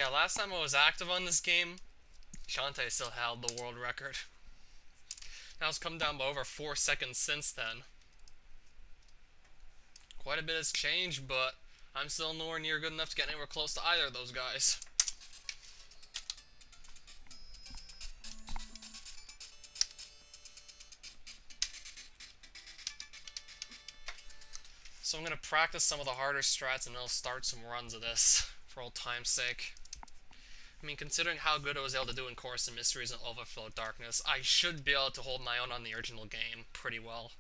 Yeah, last time I was active on this game, Shantae still held the world record. Now it's come down by over 4 seconds since then. Quite a bit has changed, but I'm still nowhere near good enough to get anywhere close to either of those guys. So I'm going to practice some of the harder strats and then I'll start some runs of this, for old time's sake. I mean, considering how good I was able to do in Chorus and Mysteries and Overflow Darkness, I should be able to hold my own on the original game pretty well.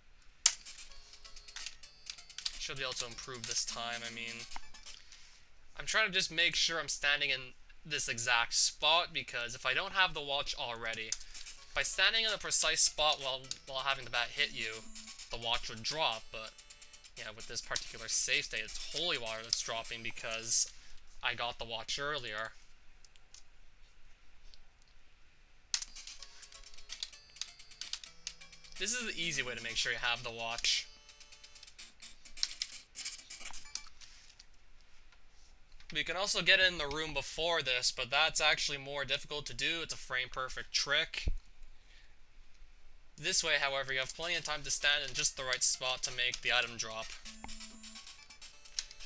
Should be able to improve this time. I mean, I'm trying to just make sure I'm standing in this exact spot, because if I don't have the watch already, by standing in a precise spot while having the bat hit you, the watch would drop, but yeah, with this particular save state, it's holy water that's dropping because I got the watch earlier. This is the easy way to make sure you have the watch. We can also get in the room before this, but that's actually more difficult to do. It's a frame-perfect trick. This way, however, you have plenty of time to stand in just the right spot to make the item drop.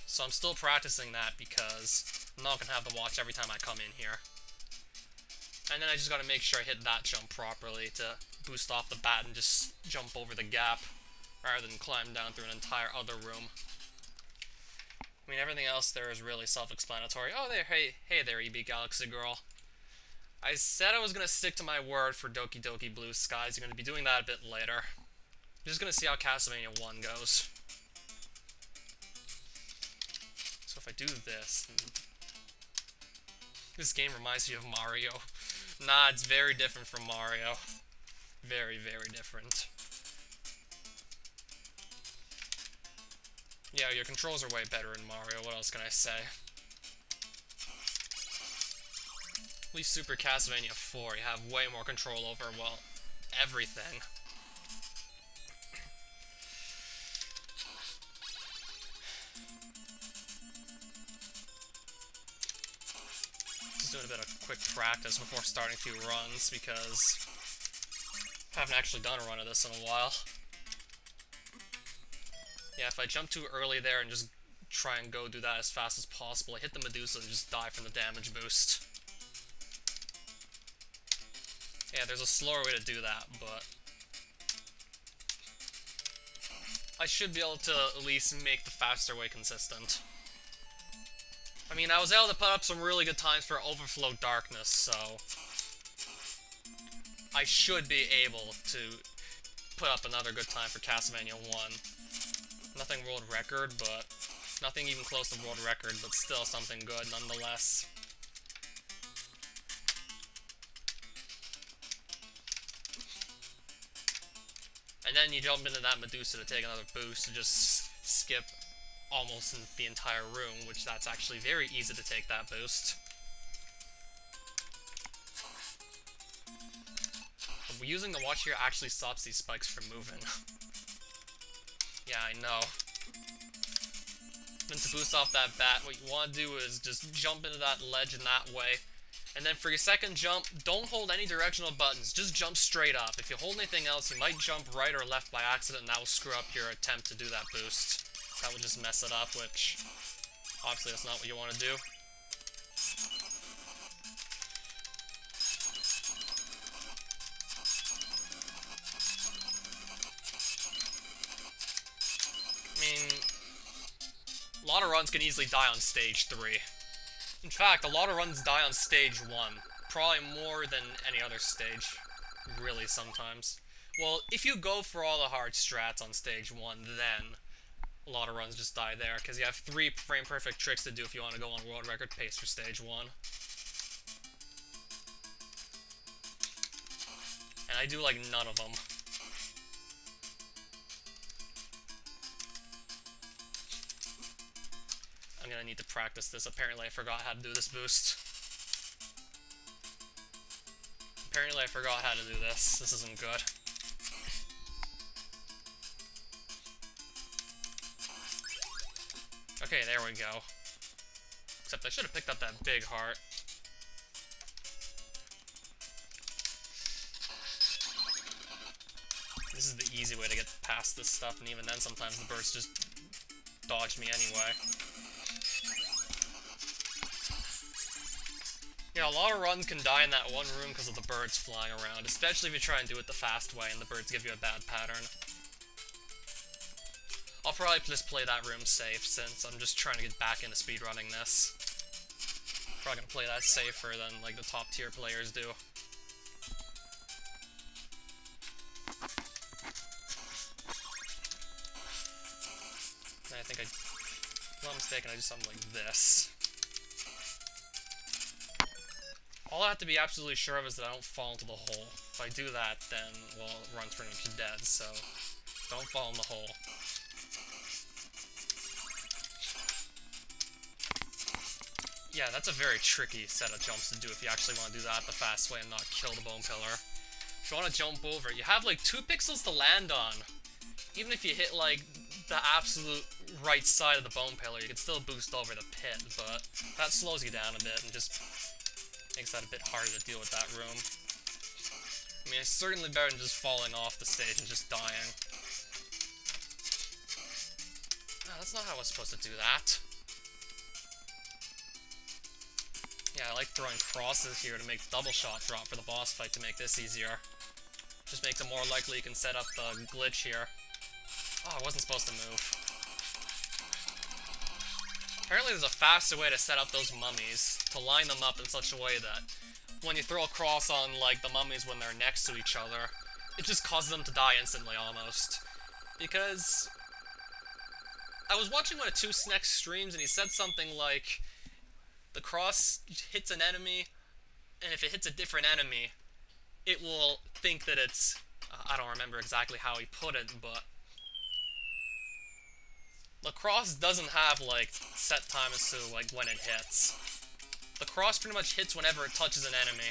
So I'm still practicing that because I'm not going to have the watch every time I come in here. And then I just got to make sure I hit that jump properly to boost off the bat and just jump over the gap rather than climb down through an entire other room. I mean, everything else there is really self-explanatory. Oh, there, hey there, EB Galaxy Girl. I said I was going to stick to my word for Doki Doki Blue Skies. You're going to be doing that a bit later. I'm just going to see how Castlevania 1 goes. So if I do this... This game reminds me of Mario. Nah, it's very different from Mario. Very, very different. Yeah, your controls are way better in Mario, what else can I say? At least Super Castlevania 4, you have way more control over, well, everything. Just doing a bit of quick practice before starting a few runs, because I haven't actually done a run of this in a while. Yeah, if I jump too early there and just try and go do that as fast as possible, I hit the Medusa and just die from the damage boost. Yeah, there's a slower way to do that, but I should be able to at least make the faster way consistent. I mean, I was able to put up some really good times for Overflow Darkness, so I should be able to put up another good time for Castlevania 1. Nothing world record, but nothing even close to world record, but still something good nonetheless. And then you jump into that Medusa to take another boost to just skip almost the entire room, which that's actually very easy to take that boost. But using the watch here actually stops these spikes from moving. Yeah, I know. Then to boost off that bat, what you want to do is just jump into that ledge in that way. And then for your second jump, don't hold any directional buttons, just jump straight up. If you hold anything else, you might jump right or left by accident, and that will screw up your attempt to do that boost. That would just mess it up, which obviously that's not what you want to do. I mean, a lot of runs can easily die on stage 3. In fact, a lot of runs die on stage 1. Probably more than any other stage. Really, sometimes. Well, if you go for all the hard strats on stage 1, then a lot of runs just die there, because you have 3 frame-perfect tricks to do if you want to go on world record pace for stage 1. And I do, like, none of them. I'm gonna need to practice this. Apparently I forgot how to do this boost. Apparently I forgot how to do this. This isn't good. Okay, there we go. Except I should have picked up that big heart. is the easy way to get past this stuff, and even then sometimes the birds just dodge me anyway. Yeah, a lot of runs can die in that one room because of the birds flying around, especially if you try and do it the fast way and the birds give you a bad pattern. I'll probably just play that room safe, since I'm just trying to get back into speedrunning this. Probably gonna play that safer than, like, the top tier players do. I think if I'm not mistaken, I do something like this. All I have to be absolutely sure of is that I don't fall into the hole. If I do that, then, well, the run's pretty much dead, so don't fall in the hole. Yeah, that's a very tricky set of jumps to do if you actually want to do that the fast way and not kill the bone pillar. If you want to jump over it, you have like 2 pixels to land on. Even if you hit like the absolute right side of the bone pillar, you can still boost over the pit, but that slows you down a bit and just makes that a bit harder to deal with that room. I mean, it's certainly better than just falling off the stage and just dying. No, that's not how I was supposed to do that. Yeah, I like throwing crosses here to make double shot drop for the boss fight to make this easier. Just makes it more likely you can set up the glitch here. Oh, I wasn't supposed to move. Apparently there's a faster way to set up those mummies, to line them up in such a way that when you throw a cross on, like, the mummies when they're next to each other, it just causes them to die instantly, almost. Because I was watching one of 2Sneck's streams, and he said something like, the cross hits an enemy, and if it hits a different enemy, it will think that it's... I don't remember exactly how he put it, but... the cross doesn't have, like, set time as to, like, when it hits. The cross pretty much hits whenever it touches an enemy.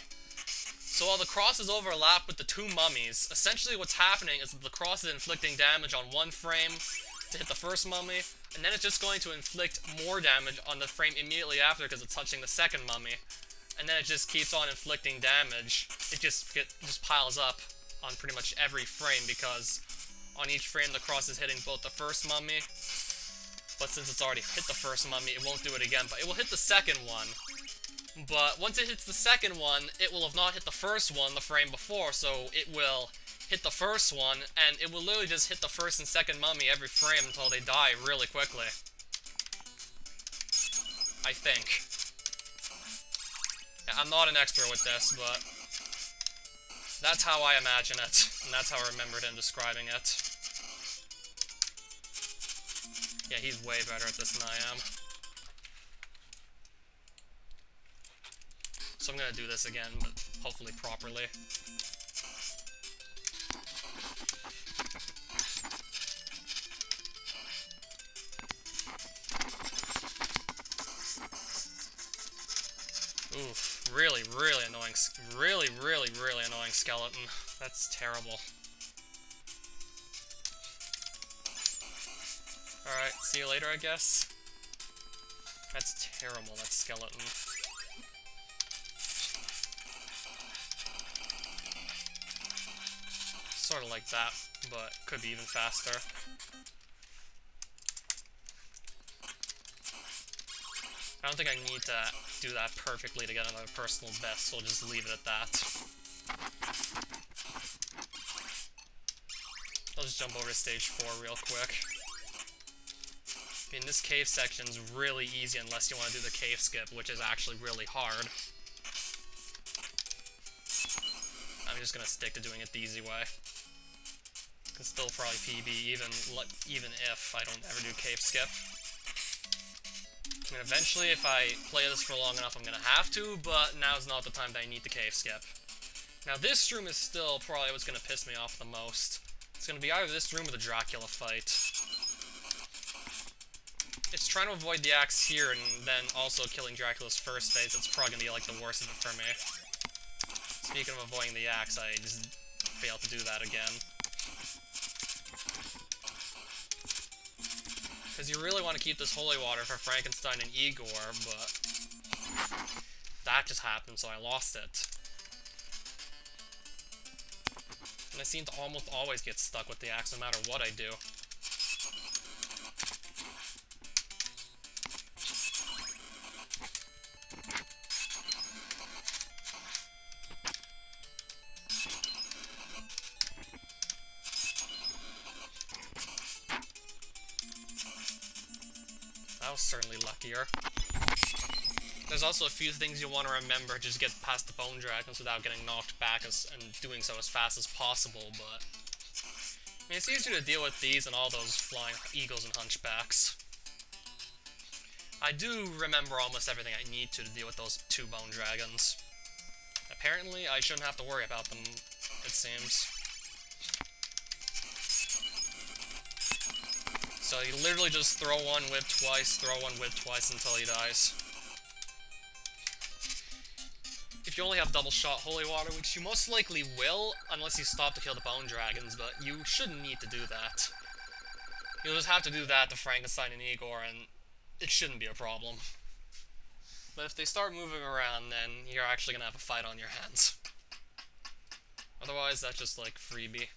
So while the crosses overlap with the 2 mummies, essentially what's happening is that the cross is inflicting damage on one frame to hit the first mummy, and then it's just going to inflict more damage on the frame immediately after because it's touching the second mummy. And then it just keeps on inflicting damage. It just piles up on pretty much every frame because on each frame the cross is hitting both the first mummy, but since it's already hit the first mummy, it won't do it again, but it will hit the second one. But once it hits the second one, it will have not hit the first one the frame before, so it will hit the first one, and it will literally just hit the first and second mummy every frame until they die really quickly. I think. Yeah, I'm not an expert with this, but that's how I imagine it, and that's how I remembered him describing it. Yeah, he's way better at this than I am. So I'm gonna do this again, but hopefully properly. Oof, really annoying, really annoying skeleton. That's terrible. Alright, see you later, I guess. That's terrible, that skeleton. Sort of like that, but could be even faster. I don't think I need to do that perfectly to get another personal best, so I'll just leave it at that. I'll just jump over to stage 4 real quick. In this cave section's really easy unless you want to do the cave skip, which is actually really hard. I'm just gonna stick to doing it the easy way. Can still probably PB even if I don't ever do cave skip. I mean, eventually, if I play this for long enough, I'm gonna have to, but now's not the time that I need the cave skip. Now, this room is still probably what's gonna piss me off the most. It's gonna be either this room or the Dracula fight. It's trying to avoid the axe here and then also killing Dracula's first phase. It's probably gonna be like the worst of it for me. Speaking of avoiding the axe, I just failed to do that again. Because you really want to keep this holy water for Frankenstein and Igor, but that just happened, so I lost it. And I seem to almost always get stuck with the axe no matter what I do. That was certainly luckier. There's also a few things you want to remember to just get past the bone dragons without getting knocked back and doing so as fast as possible, but... I mean, it's easier to deal with these and all those flying eagles and hunchbacks. I do remember almost everything I need to deal with those 2 bone dragons. Apparently, I shouldn't have to worry about them, it seems. So you literally just throw one, whip twice, throw one, whip twice until he dies. If you only have double shot holy water, which you most likely will, unless you stop to kill the bone dragons, but you shouldn't need to do that. You'll just have to do that to Frankenstein and Igor, and it shouldn't be a problem. But if they start moving around, then you're actually gonna have a fight on your hands. Otherwise, that's just like freebie.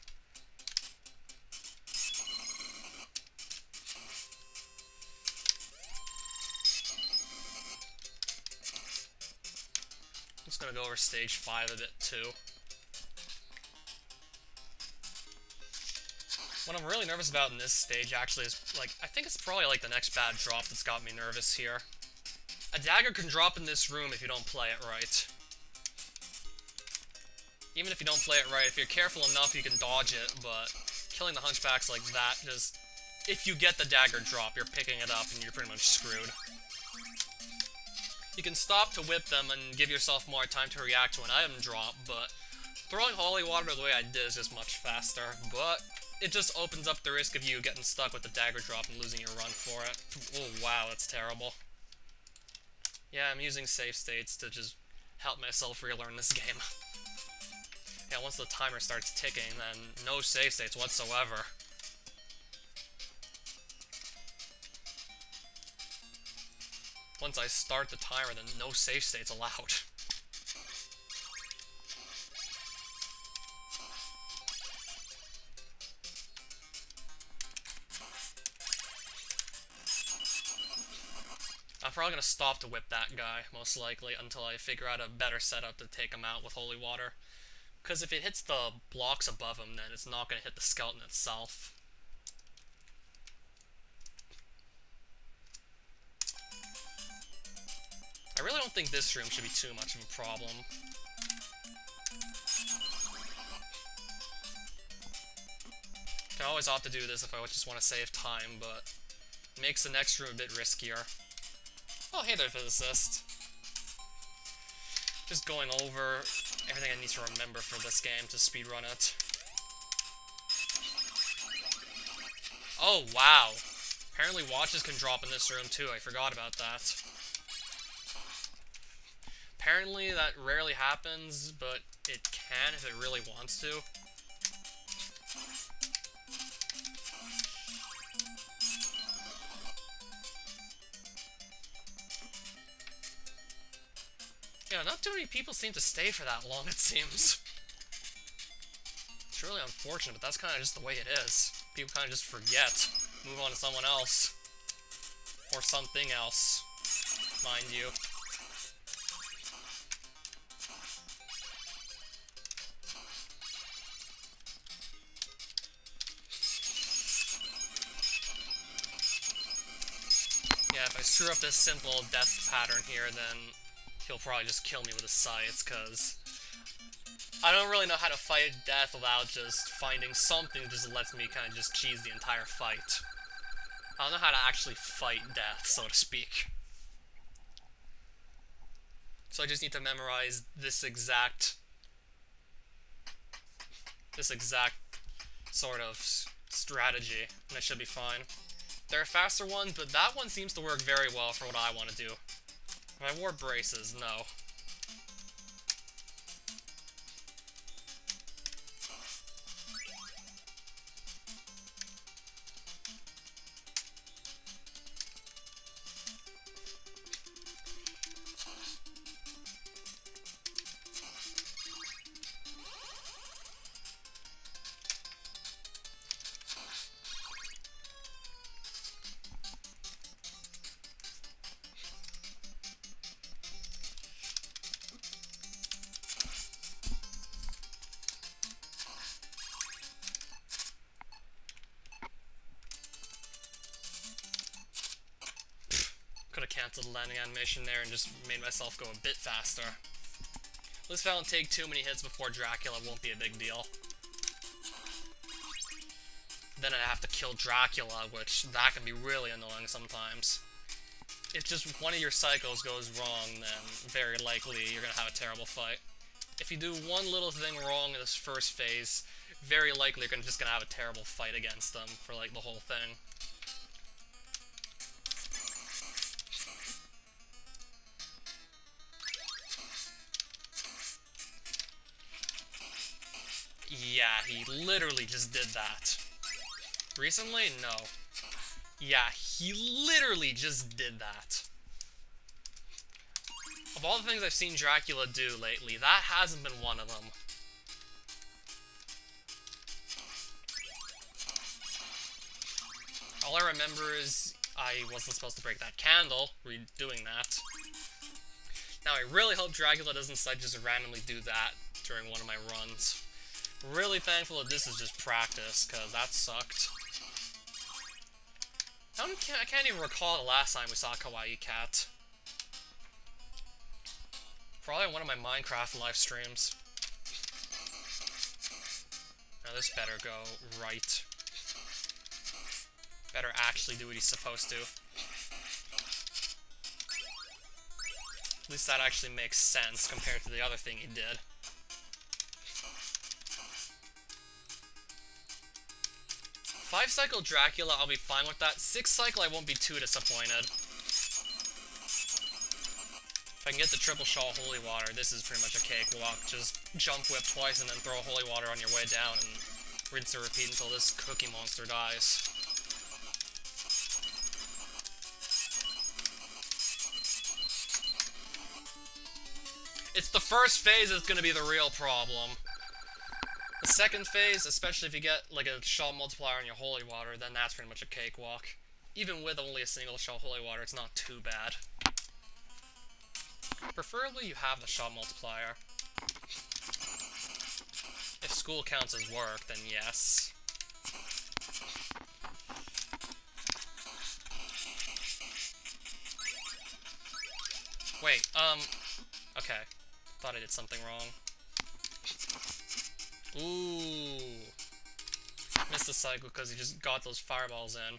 I'm just gonna go over stage 5 a bit too. What I'm really nervous about in this stage actually is, like, I think it's probably like the next bad drop that's got me nervous here. A dagger can drop in this room if you don't play it right. Even if you don't play it right, if you're careful enough you can dodge it, but killing the hunchbacks like that just... If you get the dagger drop, you're picking it up and you're pretty much screwed. You can stop to whip them and give yourself more time to react to an item drop, but throwing holy water the way I did is just much faster, but it just opens up the risk of you getting stuck with the dagger drop and losing your run for it. Oh wow, that's terrible. Yeah, I'm using save states to just help myself relearn this game. Yeah, once the timer starts ticking, then no save states whatsoever. Once I start the timer, then no save states allowed. I'm probably gonna stop to whip that guy, most likely, until I figure out a better setup to take him out with holy water. Because if it hits the blocks above him, then it's not gonna hit the skeleton itself. I really don't think this room should be too much of a problem. Can always opt to do this if I just want to save time, but it makes the next room a bit riskier. Oh, hey there, physicist. Just going over everything I need to remember for this game to speedrun it. Oh, wow. Apparently watches can drop in this room too, I forgot about that. Apparently that rarely happens, but it can if it really wants to. Yeah, not too many people seem to stay for that long, it seems. It's really unfortunate, but that's kind of just the way it is. People kind of just forget, move on to someone else. Or something else, mind you. Yeah, if I screw up this simple death pattern here, then he'll probably just kill me with his scythes, because I don't really know how to fight death without just finding something that just lets me kind of just cheese the entire fight. I don't know how to actually fight death, so to speak. So I just need to memorize this exact sort of strategy, and I should be fine. There are faster ones, but that one seems to work very well for what I want to do. If I wore braces, no. canceled the landing animation there and just made myself go a bit faster. At least if I don't take too many hits before Dracula, it won't be a big deal. Then I'd have to kill Dracula, which that can be really annoying sometimes. If just one of your cycles goes wrong, then very likely you're gonna have a terrible fight. If you do one little thing wrong in this first phase, very likely you're just gonna have a terrible fight against them for like the whole thing. Yeah, he literally just did that. Recently? No. Yeah, he literally just did that. Of all the things I've seen Dracula do lately, that hasn't been one of them. All I remember is I wasn't supposed to break that candle, redoing that. Now I really hope Dracula doesn't decide just randomly do that during one of my runs. Really thankful that this is just practice, because that sucked. I can't even recall the last time we saw Kawaii Cat. Probably on one of my Minecraft live streams. Now this better go right. Better actually do what he's supposed to. At least that actually makes sense compared to the other thing he did. 5-cycle Dracula, I'll be fine with that. 6-cycle, I won't be too disappointed. If I can get the triple shot holy water, this is pretty much a cakewalk. Just jump whip twice and then throw holy water on your way down and rinse and repeat until this cookie monster dies. It's the first phase that's gonna be the real problem. The second phase, especially if you get like a shot multiplier on your holy water, then that's pretty much a cakewalk. Even with only a single shot holy water, it's not too bad. Preferably you have the shot multiplier. If school counts as work, then yes. Wait, okay. Thought I did something wrong. Ooh. Missed the cycle because he just got those fireballs in.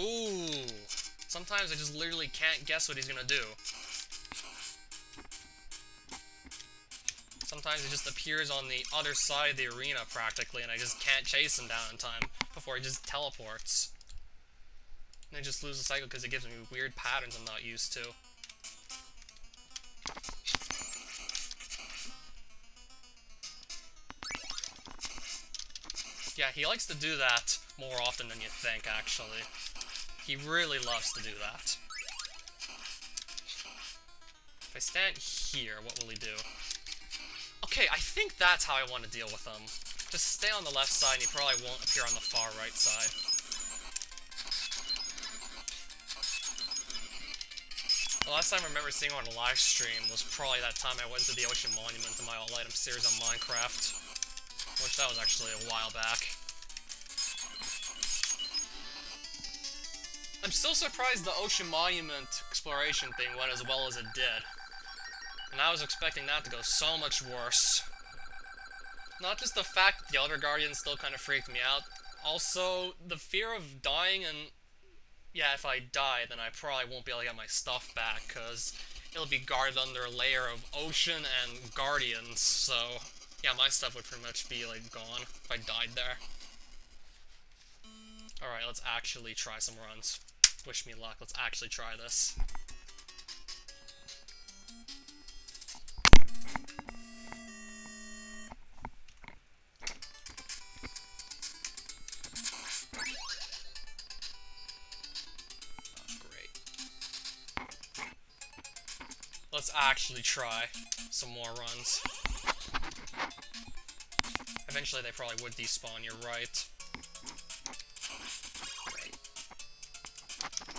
Ooh. Sometimes I just literally can't guess what he's gonna do. Sometimes he just appears on the other side of the arena, practically, and I just can't chase him down in time before he just teleports. And I just lose the cycle because it gives me weird patterns I'm not used to. Yeah, he likes to do that more often than you think, actually. He really loves to do that. If I stand here, what will he do? Okay, I think that's how I want to deal with him. Just stay on the left side and he probably won't appear on the far right side. The last time I remember seeing him on a live stream was probably that time I went to the Ocean Monument in my all-item series on Minecraft. Which that was actually a while back. I'm still surprised the Ocean Monument exploration thing went as well as it did. And I was expecting that to go so much worse. Not just the fact that the other Guardians still kind of freaked me out, also the fear of dying and... yeah, if I die, then I probably won't be able to get my stuff back, because it'll be guarded under a layer of ocean and Guardians, so... yeah, my stuff would pretty much be, like, gone if I died there. Alright, let's actually try some runs. Wish me luck, let's actually try this. Let's actually try some more runs. Eventually they probably would despawn, you're right.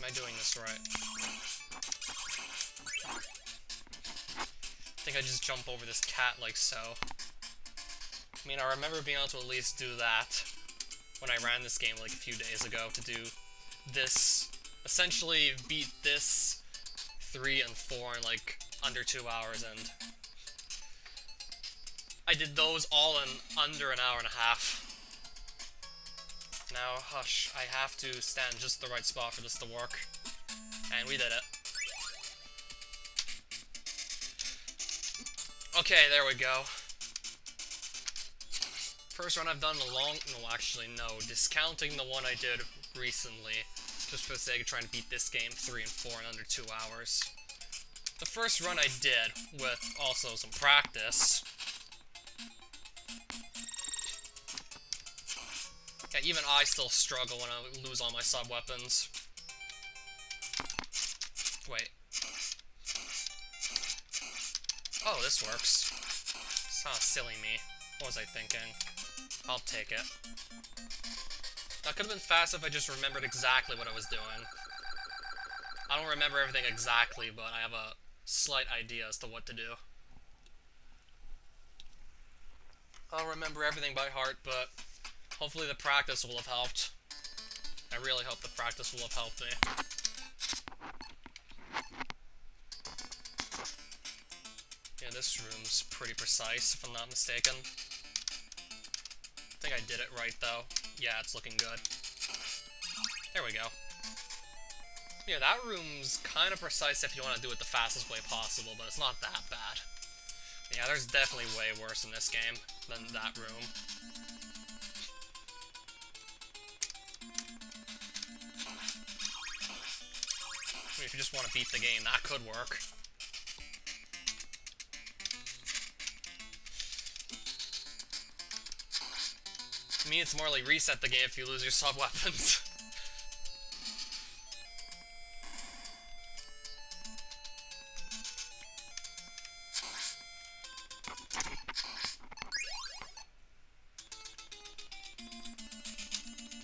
Am I doing this right? I think I just jump over this cat like so. I mean, I remember being able to at least do that when I ran this game like a few days ago, to do this, essentially beat this 3 and 4 in like under 2 hours, and I did those all in under an hour and a half. Now, hush, I have to stand just the right spot for this to work. And we did it. Okay, there we go. First run I've done in a long... No, actually, no. Discounting the one I did recently, just for the sake of trying to beat this game 3 and 4 in under 2 hours. The first run I did, with also some practice... Yeah, even I still struggle when I lose all my sub-weapons. Wait. Oh, this works. It's not silly me. What was I thinking? I'll take it. That could have been fast if I just remembered exactly what I was doing. I don't remember everything exactly, but I have a slight idea as to what to do. I'll remember everything by heart, but hopefully the practice will have helped. I really hope the practice will have helped me. Yeah, this room's pretty precise, if I'm not mistaken. I think I did it right, though. Yeah, it's looking good. There we go. Yeah, that room's kind of precise if you want to do it the fastest way possible, but it's not that bad. Yeah, there's definitely way worse in this game than that room. I mean, if you just want to beat the game, that could work. To me, it's more like reset the game if you lose your sub-weapons.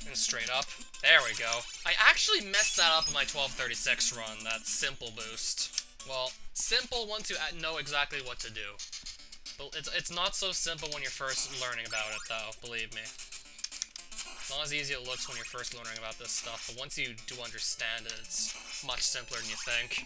And straight up. There we go. I actually messed that up in my 1236 run, that simple boost. Well, simple once you know exactly what to do. But it's not so simple when you're first learning about it, though, believe me. It's not as easy as it looks when you're first learning about this stuff, but once you do understand it, it's much simpler than you think.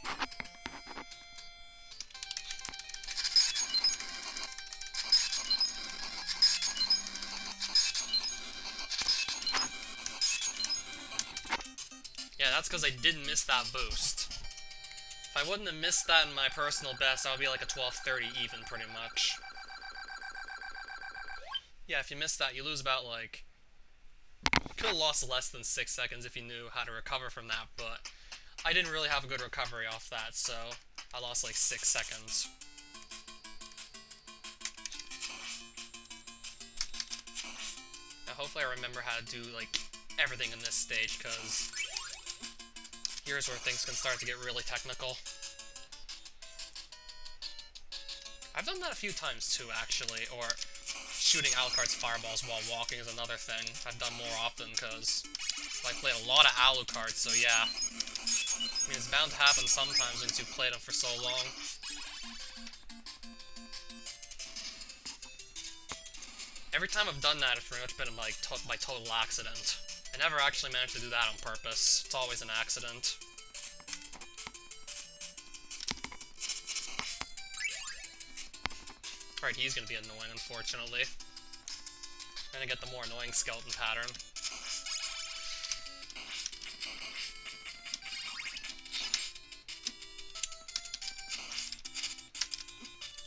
Yeah, that's because I didn't miss that boost. If I wouldn't have missed that in my personal best, I would be like a 1230 even, pretty much. Yeah, if you miss that, you lose about, like... You could have lost less than 6 seconds if you knew how to recover from that, but I didn't really have a good recovery off that, so I lost like 6 seconds. Now, hopefully I remember how to do, like, everything in this stage, because here's where things can start to get really technical. I've done that a few times too, actually, or shooting Alucard's fireballs while walking is another thing I've done more often, because I played a lot of Alucard, so yeah. I mean, it's bound to happen sometimes once you've played them for so long. Every time I've done that, it's pretty much been like by total accident. I never actually managed to do that on purpose. It's always an accident. Right, he's gonna be annoying, unfortunately. I'm gonna get the more annoying skeleton pattern.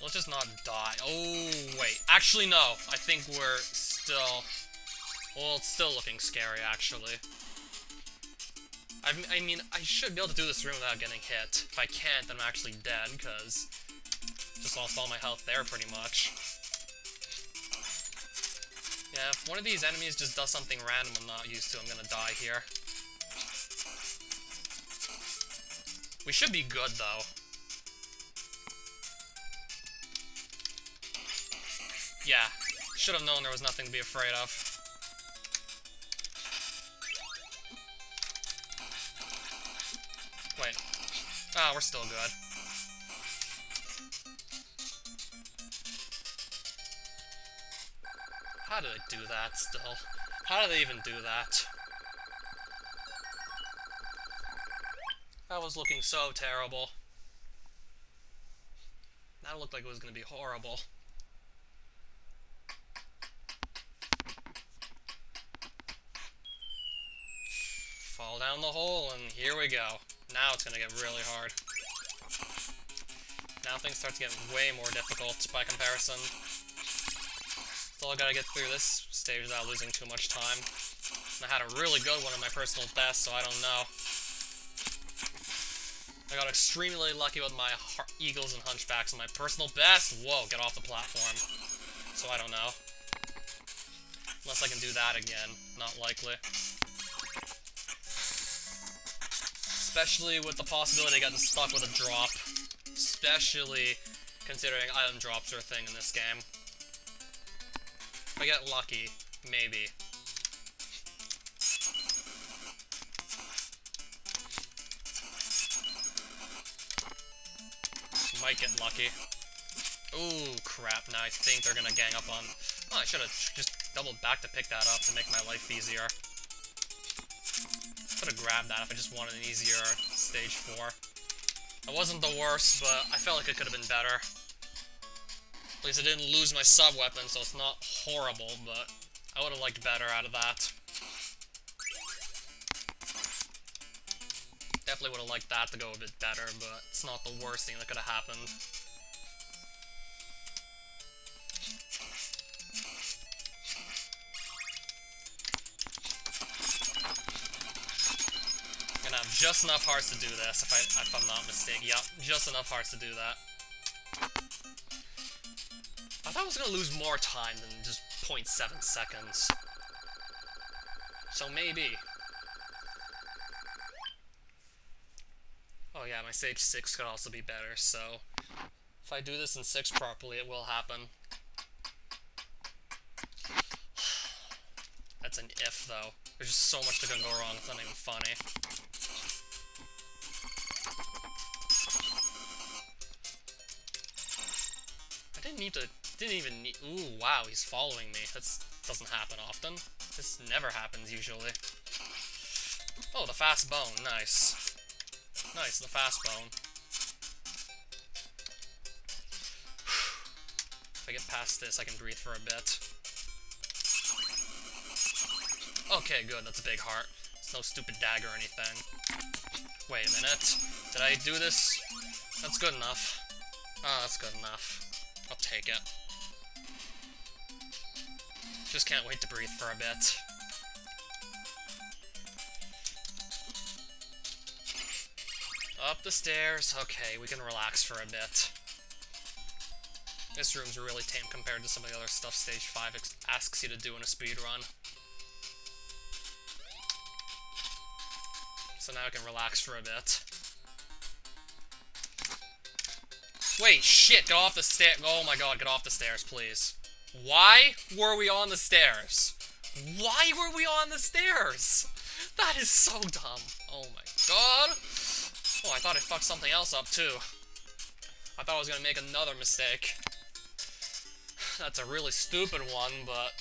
Let's just not die. Oh, wait. Actually, no. I think we're still... Well, it's still looking scary, actually. I mean, I should be able to do this room without getting hit. If I can't, then I'm actually dead, because... Just lost all my health there, pretty much. Yeah, if one of these enemies just does something random I'm not used to, I'm gonna die here. We should be good, though. Yeah, should have known there was nothing to be afraid of. Ah, we're still good. How did they do that still? How did they even do that? That was looking so terrible. That looked like it was going to be horrible. Fall down the hole, and here we go. Now it's going to get really hard. Now things start to get way more difficult by comparison. Still gotta get through this stage without losing too much time. And I had a really good one in my personal best, so I don't know. I got extremely lucky with my Eagles and Hunchbacks in my personal best. Whoa, get off the platform. So I don't know. Unless I can do that again. Not likely. Especially with the possibility of getting stuck with a drop. Especially considering item drops are a thing in this game. If I get lucky, maybe. Might get lucky. Ooh, crap. Now I think they're gonna gang up on... Oh, I should have just doubled back to pick that up to make my life easier. Could have grabbed that if I just wanted an easier stage 4. It wasn't the worst, but I felt like it could have been better. At least I didn't lose my sub-weapon, so it's not horrible, but I would have liked better out of that. Definitely would have liked that to go a bit better, but it's not the worst thing that could have happened. I'm gonna have just enough hearts to do this, if I'm not mistaken. Yep, just enough hearts to do that. I thought I was gonna lose more time than just 0.7 seconds. So maybe. Oh yeah, my stage 6 could also be better, so if I do this in 6 properly, it will happen. That's an if, though. There's just so much that can go wrong, it's not even funny. Didn't even need... Ooh, wow, he's following me. That doesn't happen often. This never happens, usually. Oh, the fast bone, nice. Nice, the fast bone. If I get past this, I can breathe for a bit. Okay, good, that's a big heart. It's no stupid dagger or anything. Wait a minute. Did I do this? That's good enough. Oh, that's good enough. I'll take it. Just can't wait to breathe for a bit. Up the stairs. Okay, we can relax for a bit. This room's really tame compared to some of the other stuff Stage 5 asks you to do in a speedrun. So now I can relax for a bit. Wait, shit, get off the stairs. Oh my god, get off the stairs, please. Why were we on the stairs? Why were we on the stairs? That is so dumb. Oh my god. Oh, I thought I fucked something else up, too. I thought I was gonna make another mistake. That's a really stupid one, but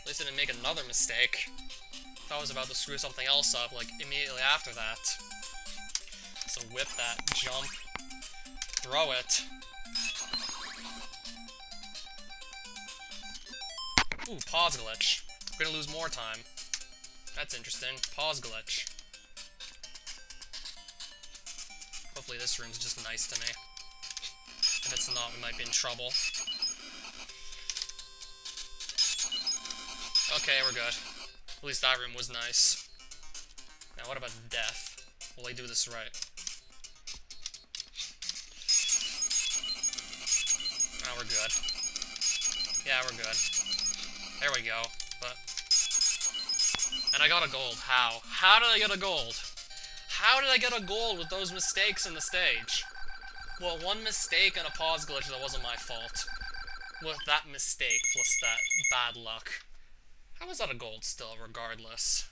at least I didn't make another mistake. I thought I was about to screw something else up, like, immediately after that. So whip that, jump, throw it. Ooh, pause glitch. We're gonna lose more time. That's interesting. Pause glitch. Hopefully this room's just nice to me. If it's not, we might be in trouble. Okay, we're good. At least that room was nice. Now what about death? Will I do this right? Now we're good. Yeah, we're good. There we go. But... And I got a gold. How? How did I get a gold? How did I get a gold with those mistakes in the stage? Well, one mistake and a pause glitch that wasn't my fault. With that mistake plus that bad luck. How is that a gold still, regardless?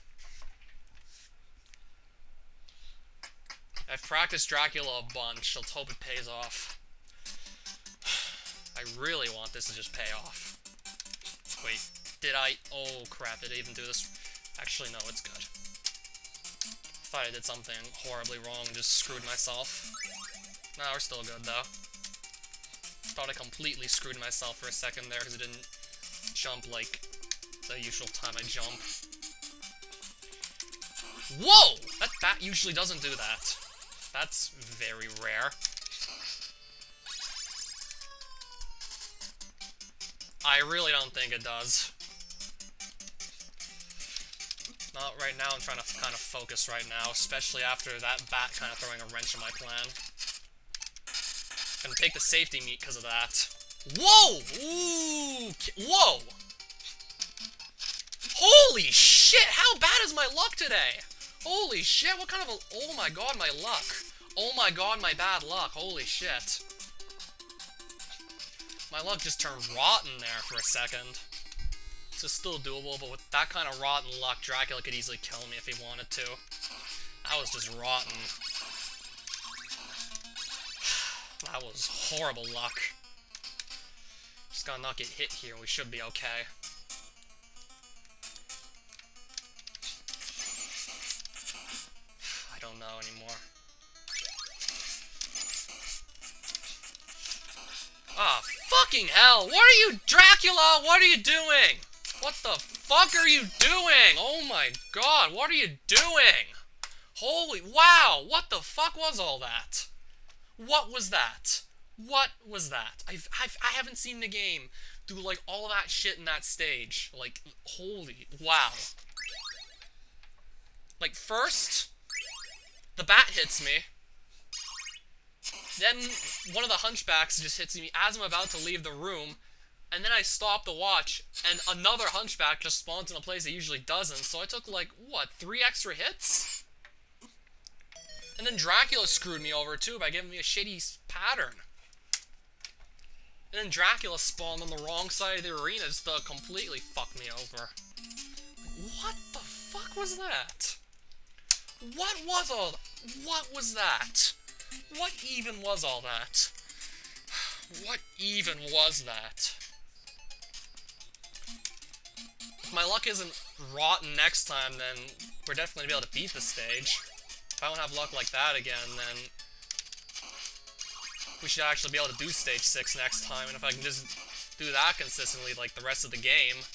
I've practiced Dracula a bunch. Let's hope it pays off. I really want this to just pay off. Wait, did I? Oh crap, did I even do this? Actually, no, it's good. Thought I did something horribly wrong and just screwed myself. No, we're still good, though. Thought I completely screwed myself for a second there because it didn't jump like the usual time I jump. Whoa! That bat usually doesn't do that. That's very rare. I really don't think it does. Not right now, I'm trying to kind of focus right now, especially after that bat kind of throwing a wrench in my plan. Gonna take the safety meat because of that. Whoa! Ooh! Whoa! Holy shit! How bad is my luck today? Holy shit, what kind of a... Oh my god, my luck. Oh my god, my bad luck. Holy shit. My luck just turned rotten there for a second. This is still doable, but with that kind of rotten luck, Dracula could easily kill me if he wanted to. That was just rotten. That was horrible luck. Just gotta not get hit here, we should be okay. I don't know anymore. Ah, fucking hell! What are you, Dracula? What are you doing? What the fuck are you doing? Oh my god, what are you doing? Holy, wow, what the fuck was all that? What was that? What was that? I haven't seen the game do, like, all that shit in that stage. Like, holy, wow. Like, first, the bat hits me. Then, one of the hunchbacks just hits me as I'm about to leave the room. And then I stop the watch, and another hunchback just spawns in a place it usually doesn't. So I took, like, what, 3 extra hits? And then Dracula screwed me over, too, by giving me a shitty pattern. And then Dracula spawned on the wrong side of the arena just to completely fuck me over. What the fuck was that? What was all... What was that? What even was all that? What even was that? If my luck isn't rotten next time, then we're definitely going to be able to beat the stage. If I don't have luck like that again, then we should actually be able to do stage 6 next time, and if I can just do that consistently like the rest of the game...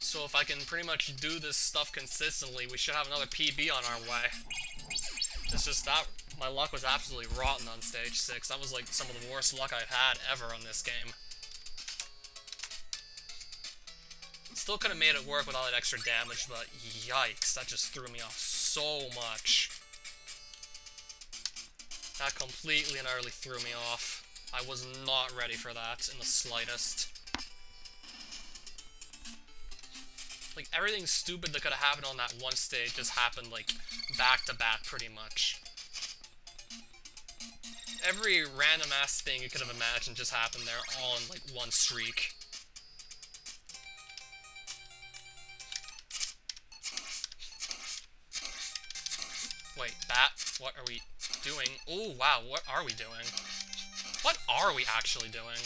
So if I can pretty much do this stuff consistently, we should have another PB on our way. It's just that my luck was absolutely rotten on stage 6. That was like some of the worst luck I've had ever on this game. Still could have made it work with all that extra damage, but yikes, that just threw me off so much. That completely and utterly threw me off. I was not ready for that in the slightest. Like, everything stupid that could have happened on that one stage just happened, like, back to back, pretty much. Every random-ass thing you could have imagined just happened there, all in, like, one streak. Wait, bat? What are we doing? Oh, wow, what are we doing? What are we actually doing?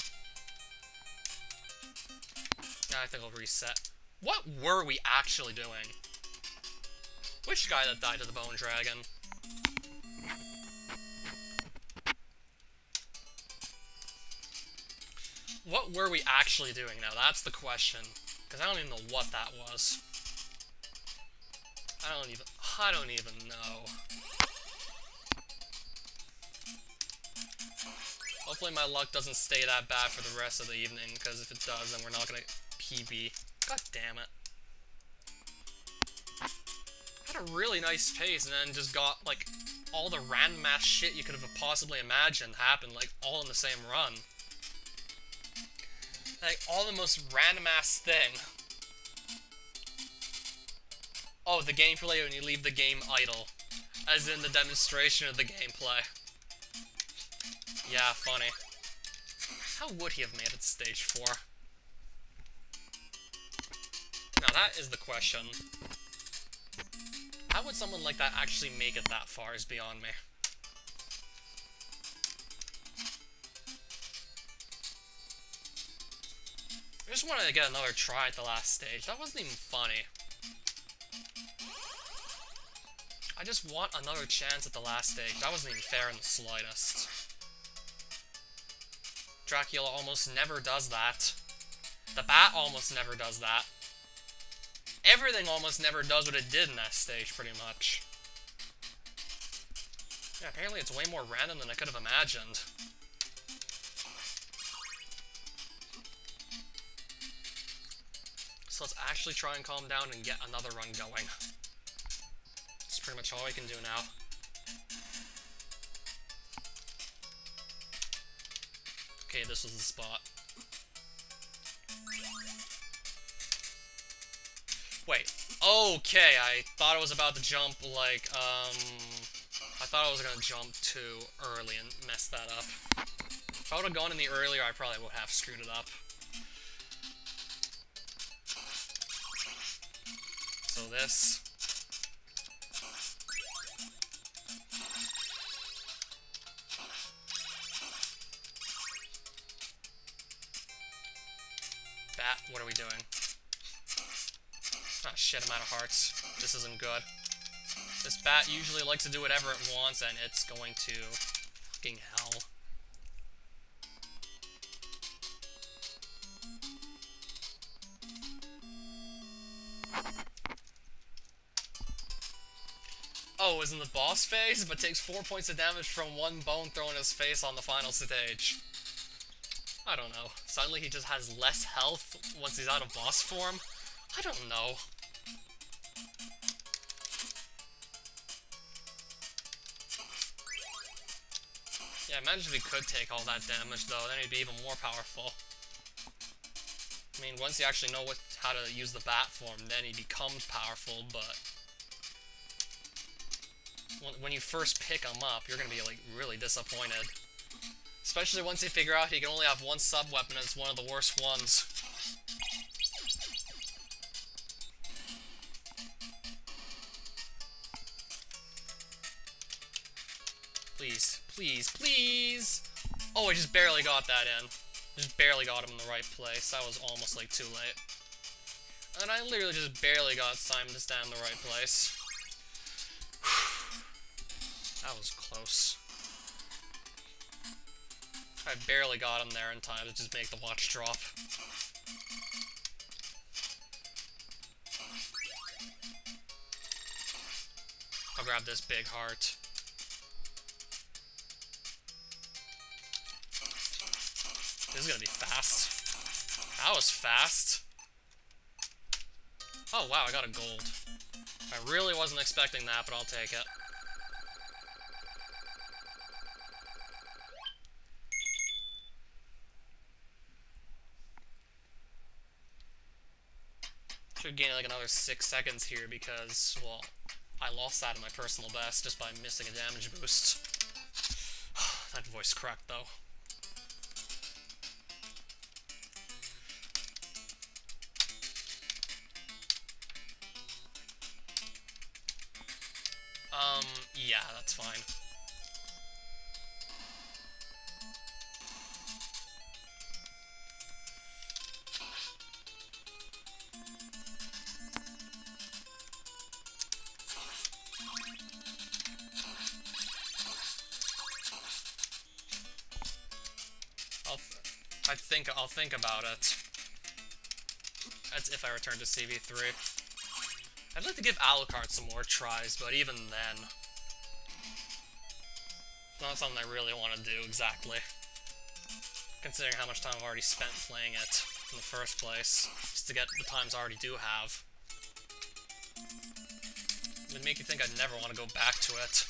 Now I think I'll reset. What were we actually doing? Which guy that died to the bone dragon? What were we actually doing now? That's the question. Because I don't even know what that was. I don't even know. Hopefully my luck doesn't stay that bad for the rest of the evening, because if it does, then we're not gonna PB. God damn it. Had a really nice pace, and then just got, like, all the random-ass shit you could have possibly imagined happen, like, all in the same run. Like, all the most random-ass thing. Oh, the gameplay when you leave the game idle. As in the demonstration of the gameplay. Yeah, funny. How would he have made it to stage 4? Now that is the question. How would someone like that actually make it that far is beyond me. I just wanted to get another try at the last stage. That wasn't even funny. I just want another chance at the last stage. That wasn't even fair in the slightest. Dracula almost never does that. The bat almost never does that. Everything almost never does what it did in that stage, pretty much. Yeah, apparently it's way more random than I could have imagined. So let's actually try and calm down and get another run going. That's pretty much all I can do now. Okay, this was the spot. Wait. Okay, I thought I was about to jump, like, I thought I was gonna jump too early and mess that up. If I would've gone any earlier, I probably would have screwed it up. So this. Bat, what are we doing? Ah, shit, I'm out of hearts. This isn't good. This bat usually likes to do whatever it wants, and it's going to... fucking hell. Oh, is in the boss phase, but takes 4 points of damage from one bone thrown in his face on the final stage. I don't know. Suddenly he just has less health once he's out of boss form? I don't know. Yeah, imagine if he could take all that damage, though, then he'd be even more powerful. I mean, once you actually know how to use the bat form, then he becomes powerful, but... when you first pick him up, you're gonna be, like, really disappointed. Especially once you figure out he can only have one sub-weapon and it's one of the worst ones. Please, please, please! Oh, I just barely got that in. Just barely got him in the right place. That was almost, like, too late. And I literally just barely got Simon to stand in the right place. That was close. I barely got him there in time to just make the watch drop. I'll grab this big heart. This is gonna be fast. That was fast. Oh wow, I got a gold. I really wasn't expecting that, but I'll take it. Should gain like another 6 seconds here because, well, I lost that in my personal best just by missing a damage boost. That voice cracked though. Yeah, that's fine. I'll think about it. That's if I return to CV3. I'd like to give Alucard some more tries, but even then... it's not something I really want to do, exactly. Considering how much time I've already spent playing it in the first place, just to get the times I already do have. It would make you think I'd never want to go back to it.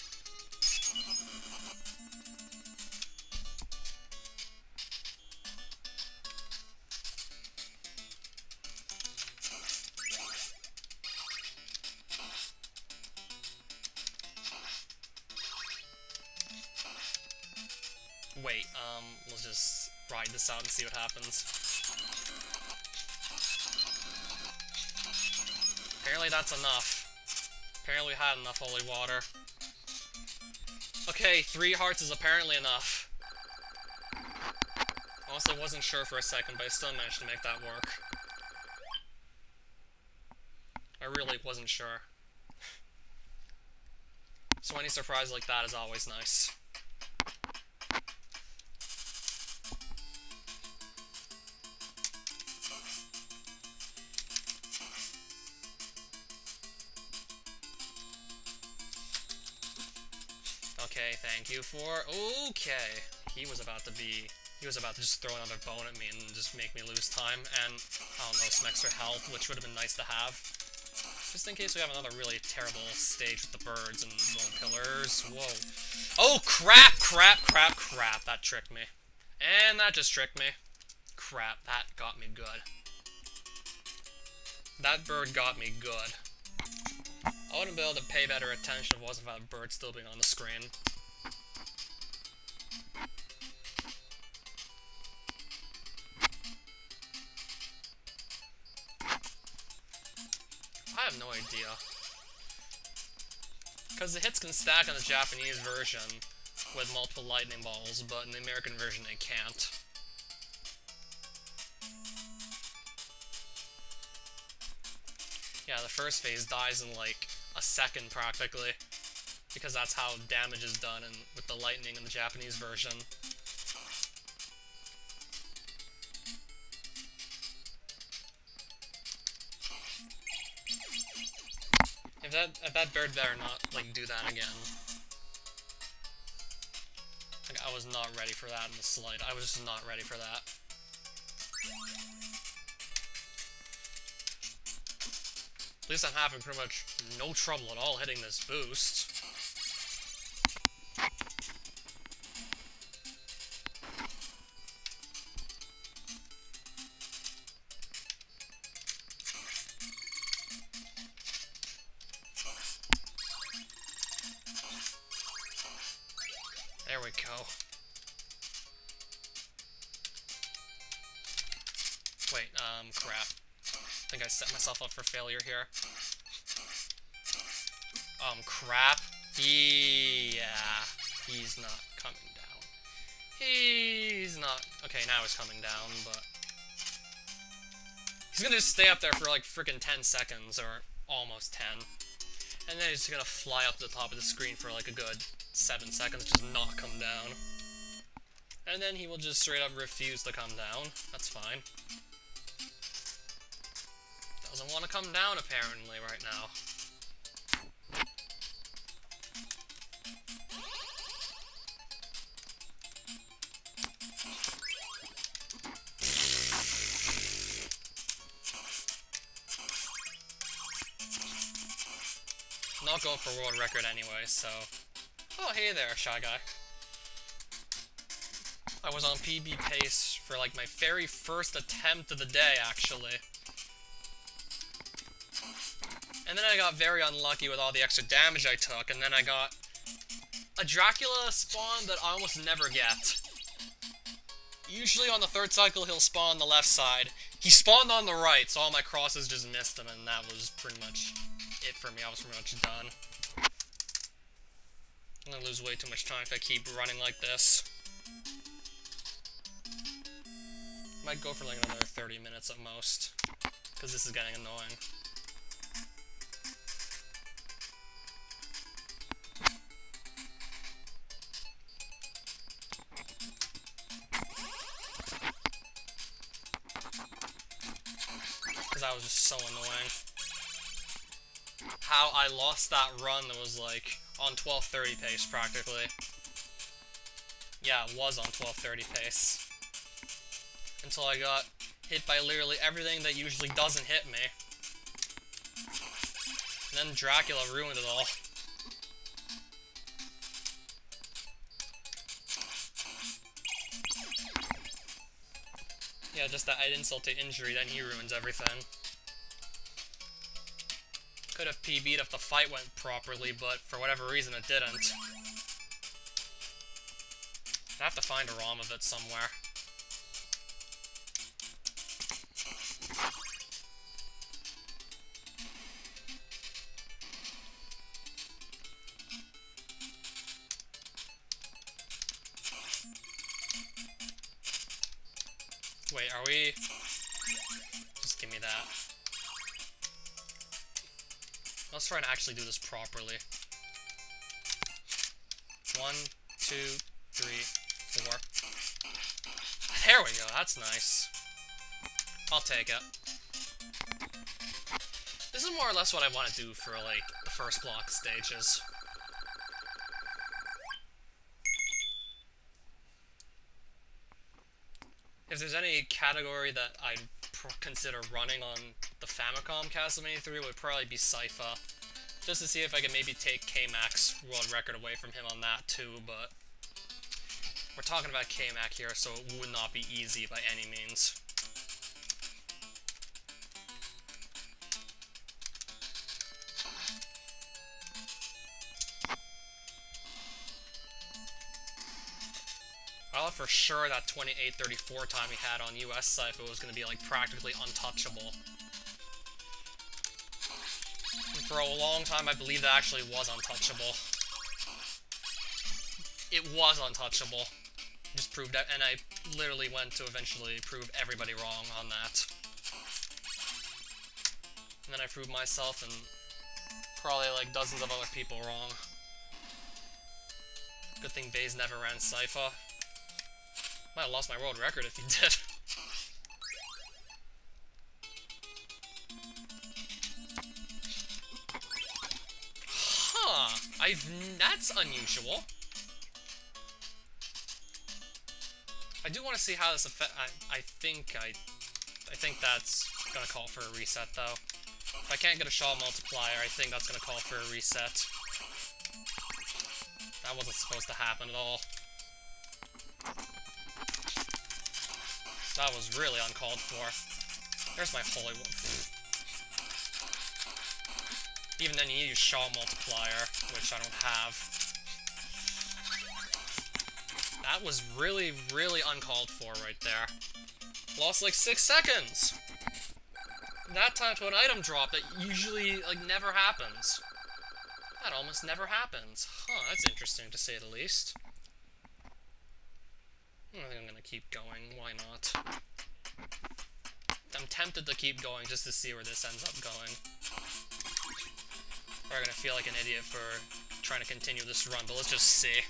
Wait, let's just ride this out and see what happens. Apparently that's enough. Apparently we had enough holy water. Okay, 3 hearts is apparently enough. Honestly, wasn't sure for a second, but I still managed to make that work. I really wasn't sure. So any surprise like that is always nice. Okay, thank you for... Okay. He was about to just throw another bone at me and just make me lose time, and, I don't know, some extra health, which would have been nice to have. Just in case we have another really terrible stage with the birds and bone pillars. Whoa. Oh, crap, crap, crap, crap. That tricked me. And that just tricked me. Crap, that got me good. That bird got me good. I wouldn't be able to pay better attention if it wasn't for that bird still being on the screen. I have no idea. Because the hits can stack on the Japanese version with multiple lightning balls, but in the American version they can't. Yeah, the first phase dies in like a second practically, because that's how damage is done with the lightning in the Japanese version. If that bird better not, like, do that again. Like, I was not ready for that in the slide. I was just not ready for that. At least I'm having pretty much no trouble at all hitting this boost. There we go. Wait, crap. I think I set myself up for failure here. Crap. Yeah. He's not coming down. He's not... Okay, now he's coming down, but... He's gonna just stay up there for like frickin' 10 seconds, or almost 10. And then he's just gonna fly up to the top of the screen for like a good 7 seconds, just not come down. And then he will just straight up refuse to come down. That's fine. Doesn't want to come down, apparently, right now. Not going for world record anyway, so... Oh, hey there, Shy Guy. I was on PB pace for, like, my very first attempt of the day, actually. And then I got very unlucky with all the extra damage I took, and then I got a Dracula spawn that I almost never get. Usually on the third cycle he'll spawn on the left side. He spawned on the right, so all my crosses just missed him, and that was pretty much it for me. I was pretty much done. I'm gonna lose way too much time if I keep running like this. Might go for like another 30 minutes at most, because this is getting annoying. Because that was just so annoying. How I lost that run that was like on 12:30 pace practically. Yeah, it was on 12:30 pace. Until I got hit by literally everything that usually doesn't hit me. And then Dracula ruined it all. Yeah, just that add insult to injury, then he ruins everything. Could have PB'd if the fight went properly, but for whatever reason it didn't. I have to find a ROM of it somewhere. Wait, are we... Just give me that. Let's try and actually do this properly. 1, 2, 3, 4. There we go, that's nice. I'll take it. This is more or less what I want to do for, like, the first block stages. If there's any category that I'd consider running on the Famicom Castlevania 3, it would probably be Sypha. Just to see if I can maybe take K-Mac's world record away from him on that too, but we're talking about K-Mac here, so it would not be easy by any means. I thought for sure that 28:34 time he had on US Sypha was going to be like practically untouchable. And for a long time I believe that actually was untouchable. It was untouchable. Just proved that, and I literally went to eventually prove everybody wrong on that. And then I proved myself and probably like dozens of other people wrong. Good thing Baze never ran Sypha. Might have lost my world record if he did. Huh. That's unusual. I do want to see how this affects. I think that's gonna call for a reset though. If I can't get a Shaw multiplier, I think that's gonna call for a reset. That wasn't supposed to happen at all. That was really uncalled for. There's my holy one. Even then you need your Shaw multiplier, which I don't have. That was really, really uncalled for right there. Lost like 6 seconds! That time to an item drop that usually, like, never happens. That almost never happens. Huh, that's interesting to say the least. I think I'm gonna keep going, why not? I'm tempted to keep going just to see where this ends up going. Or I'm gonna feel like an idiot for trying to continue this run, but let's just see.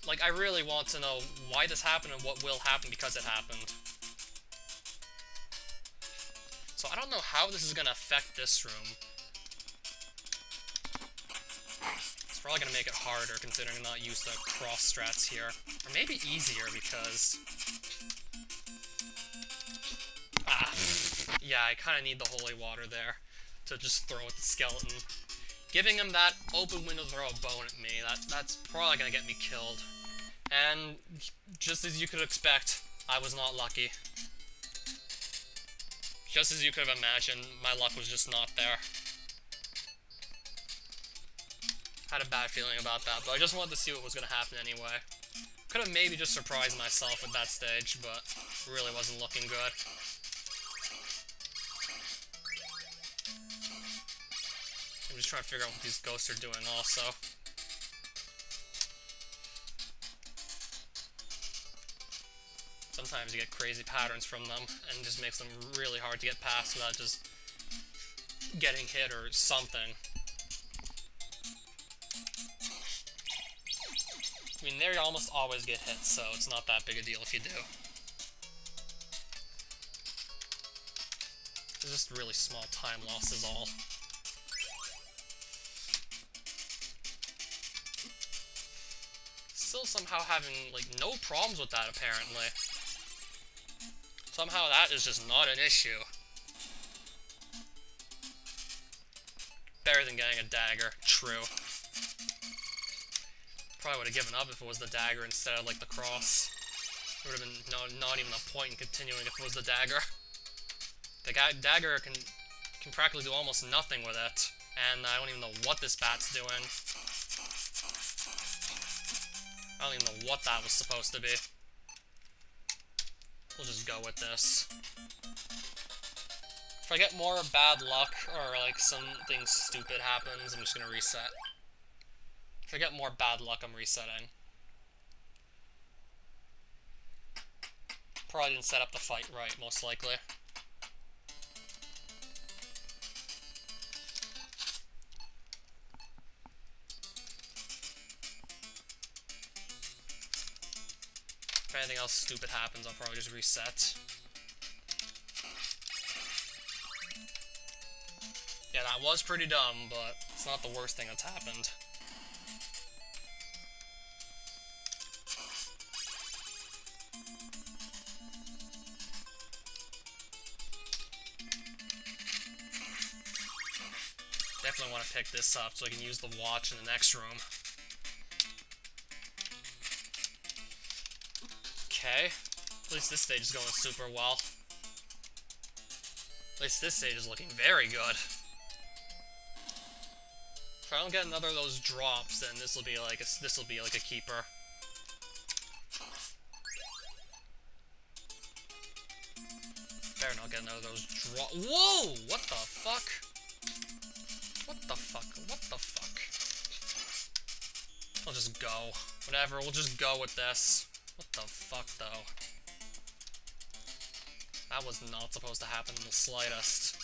Like, I really want to know why this happened and what will happen because it happened. So I don't know how this is gonna affect this room. It's probably gonna make it harder considering I'm not used to cross strats here. Or maybe easier because... yeah, I kinda need the holy water there to just throw at the skeleton. Giving him that open window to throw a bone at me, that's probably gonna get me killed. And just as you could expect, I was not lucky. Just as you could have imagined, my luck was just not there. Had a bad feeling about that, but I just wanted to see what was going to happen anyway. Could have maybe just surprised myself at that stage, but really wasn't looking good. I'm just trying to figure out what these ghosts are doing also. Sometimes you get crazy patterns from them, and it just makes them really hard to get past without just getting hit or something. I mean, they almost always get hit, so it's not that big a deal if you do. It's just really small time loss is all. Still somehow having, like, no problems with that, apparently. Somehow that is just not an issue. Better than getting a dagger. True. Probably would have given up if it was the dagger instead of, like, the cross. There would have been not even a point in continuing if it was the dagger. The dagger can practically do almost nothing with it, and I don't even know what this bat's doing. I don't even know what that was supposed to be. We'll just go with this. If I get more bad luck, or like something stupid happens, I'm just gonna reset. If I get more bad luck, I'm resetting. Probably didn't set up the fight right, most likely. If anything else stupid happens, I'll probably just reset. Yeah, that was pretty dumb, but it's not the worst thing that's happened. Definitely want to pick this up so I can use the watch in the next room. Okay. At least this stage is going super well. At least this stage is looking very good. If I don't get another of those drops, then this will be like a keeper. Better not get another of those drops. Whoa! What the fuck? What the fuck? What the fuck? I'll just go. Whatever, we'll just go with this. What the fuck, though? That was not supposed to happen in the slightest.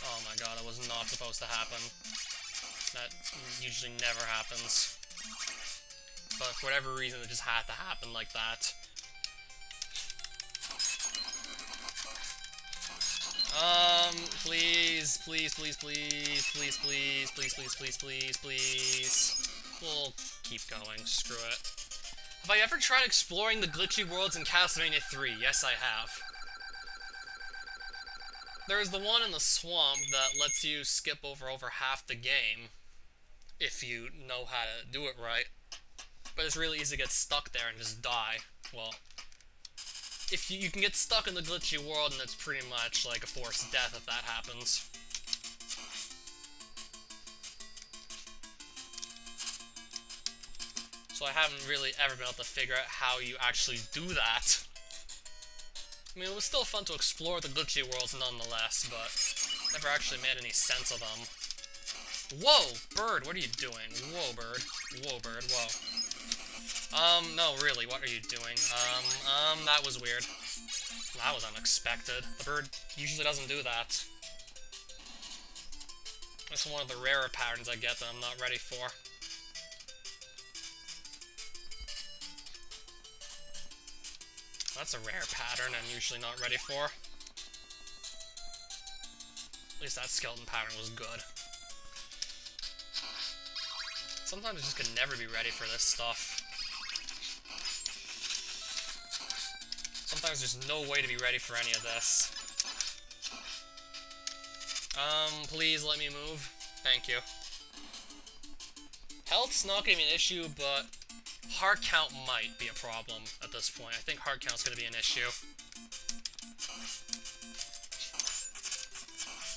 Oh my god, that was not supposed to happen. That usually never happens. But for whatever reason, it just had to happen like that. Please, please, please, please, please, please, please, please, please, please, please. We'll keep going, screw it. Have I ever tried exploring the glitchy worlds in Castlevania 3? Yes, I have. There's the one in the swamp that lets you skip over half the game, if you know how to do it right. But it's really easy to get stuck there and just die. Well, if you can get stuck in the glitchy world, and it's pretty much like a forced death if that happens. So I haven't really ever been able to figure out how you actually do that. I mean, it was still fun to explore the glitchy worlds nonetheless, but never actually made any sense of them. Whoa! Bird, what are you doing? Whoa, bird. Whoa, bird, whoa. No, really, what are you doing? That was weird. That was unexpected. The bird usually doesn't do that. That's one of the rarer patterns I get that I'm not ready for. That's a rare pattern I'm usually not ready for. At least that skeleton pattern was good. Sometimes I just could never be ready for this stuff. Sometimes there's no way to be ready for any of this. Please let me move. Thank you. Health's not gonna be an issue, but heart count might be a problem at this point. I think heart count's gonna be an issue.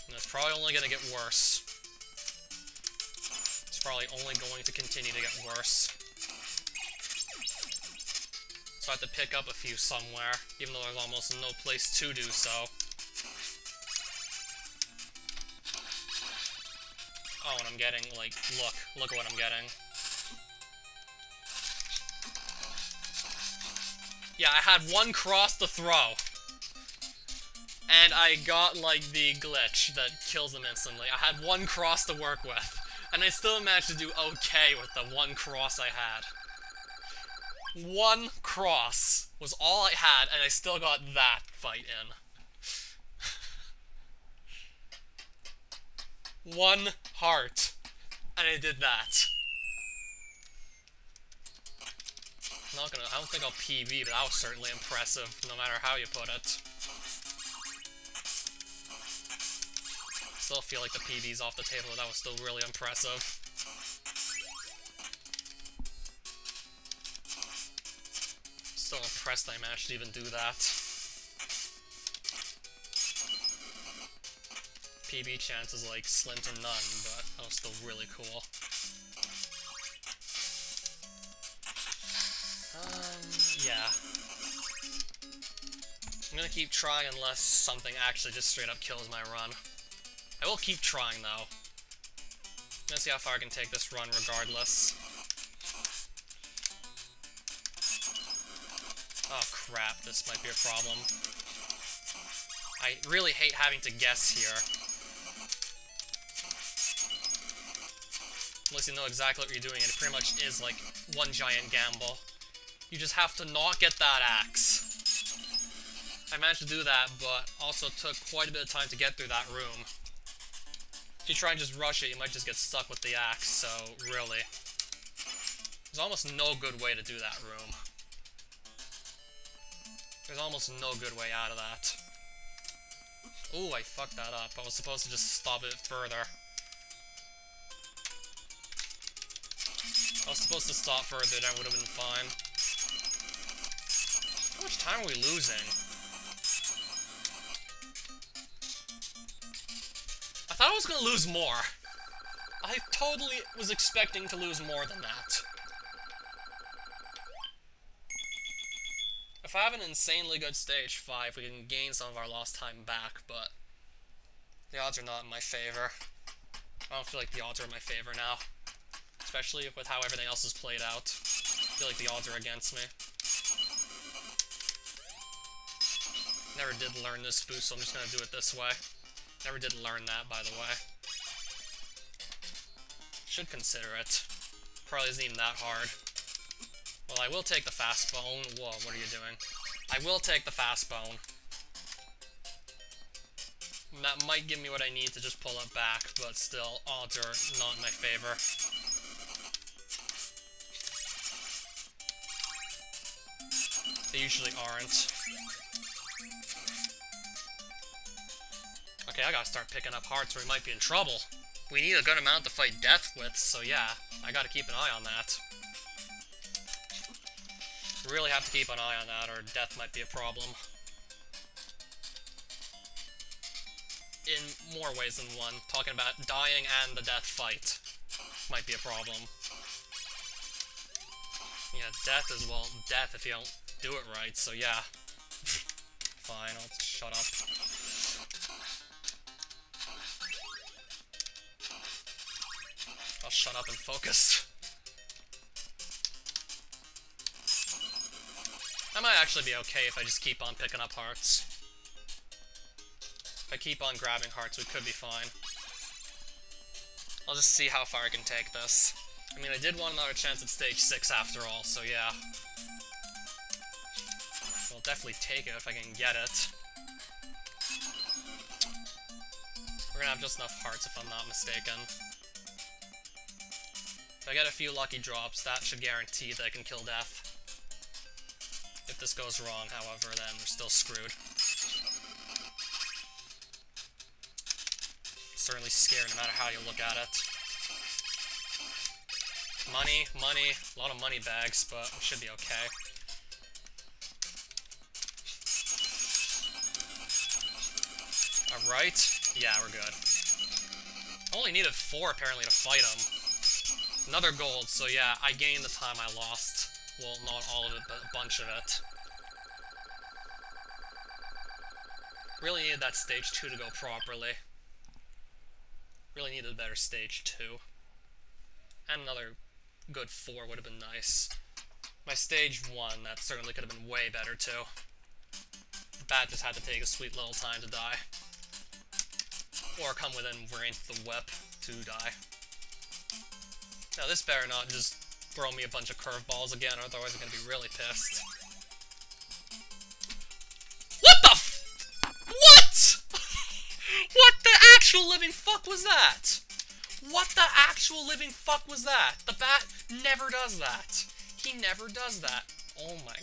And it's probably only gonna get worse. It's probably only going to continue to get worse. So I have to pick up a few somewhere, even though there's almost no place to do so. Oh, and I'm getting, like, look at what I'm getting. Yeah, I had one cross to throw. And I got, like, the glitch that kills them instantly. I had one cross to work with. And I still managed to do okay with the one cross I had. One cross was all I had, and I still got that fight in. One heart. And I did that. I don't think I'll PB, but that was certainly impressive, no matter how you put it. Still feel like the PB's off the table, but that was still really impressive. Still impressed I managed to even do that. PB chance is like slim to none, but that was still really cool. Yeah. I'm gonna keep trying unless something actually just straight up kills my run. I will keep trying, though. I'm gonna see how far I can take this run regardless. Oh crap, this might be a problem. I really hate having to guess here. Unless you know exactly what you're doing, and it pretty much is like one giant gamble. You just have to not get that axe. I managed to do that, but also took quite a bit of time to get through that room. If you try and just rush it, you might just get stuck with the axe, so really. There's almost no good way to do that room. There's almost no good way out of that. Ooh, I fucked that up. I was supposed to just stop it further. I was supposed to stop further, then would have been fine. How much time are we losing? I thought I was gonna lose more. I totally was expecting to lose more than that. If I have an insanely good stage 5, we can gain some of our lost time back, but the odds are not in my favor. I don't feel like the odds are in my favor now. Especially with how everything else is played out. I feel like the odds are against me. Never did learn this boost, so I'm just gonna do it this way. Never did learn that, by the way. Should consider it. Probably isn't even that hard. Well, I will take the fast bone. Whoa, what are you doing? I will take the fast bone. That might give me what I need to just pull it back, but still, odds are not in my favor. They usually aren't. Okay, I gotta start picking up hearts or we might be in trouble. We need a good amount to fight death with, so yeah, I gotta keep an eye on that. Really have to keep an eye on that, or death might be a problem. In more ways than one. Talking about dying and the death fight might be a problem. Yeah, death is, well, death if you don't do it right, so yeah. Fine, I'll shut up. I'll shut up and focus. I might actually be okay if I just keep on picking up hearts. If I keep on grabbing hearts, we could be fine. I'll just see how far I can take this. I mean, I did want another chance at stage 6 after all, so yeah. I'll definitely take it if I can get it. We're gonna have just enough hearts if I'm not mistaken. If I get a few lucky drops, that should guarantee that I can kill death. If this goes wrong, however, then we're still screwed. Certainly scary no matter how you look at it. Money, money, a lot of money bags, but we should be okay. Alright, yeah, we're good. Only needed 4 apparently to fight him. Another gold, so yeah, I gained the time I lost. Well, not all of it, but a bunch of it. Really needed that stage 2 to go properly. Really needed a better stage 2. And another good 4 would have been nice. My stage 1, that certainly could have been way better too. The bat just had to take a sweet little time to die. Or come within range of the whip to die. Now this better not just throw me a bunch of curveballs again, otherwise I'm gonna be really pissed. What the f- What?! What the actual living fuck was that? What the actual living fuck was that? The bat never does that. He never does that. Oh my...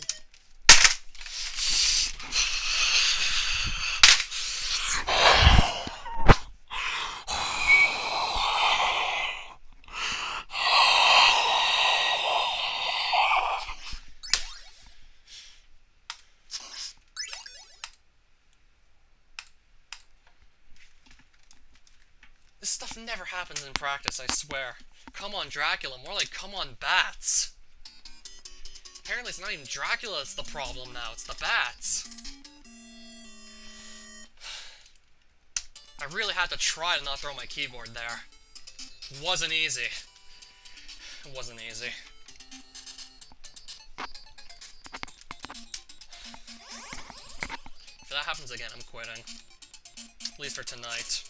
This stuff never happens in practice, I swear. Come on, Dracula. More like, come on, bats. Apparently it's not even Dracula that's the problem now, it's the bats. I really had to try to not throw my keyboard there. Wasn't easy. It wasn't easy. happens again, I'm quitting. At least for tonight.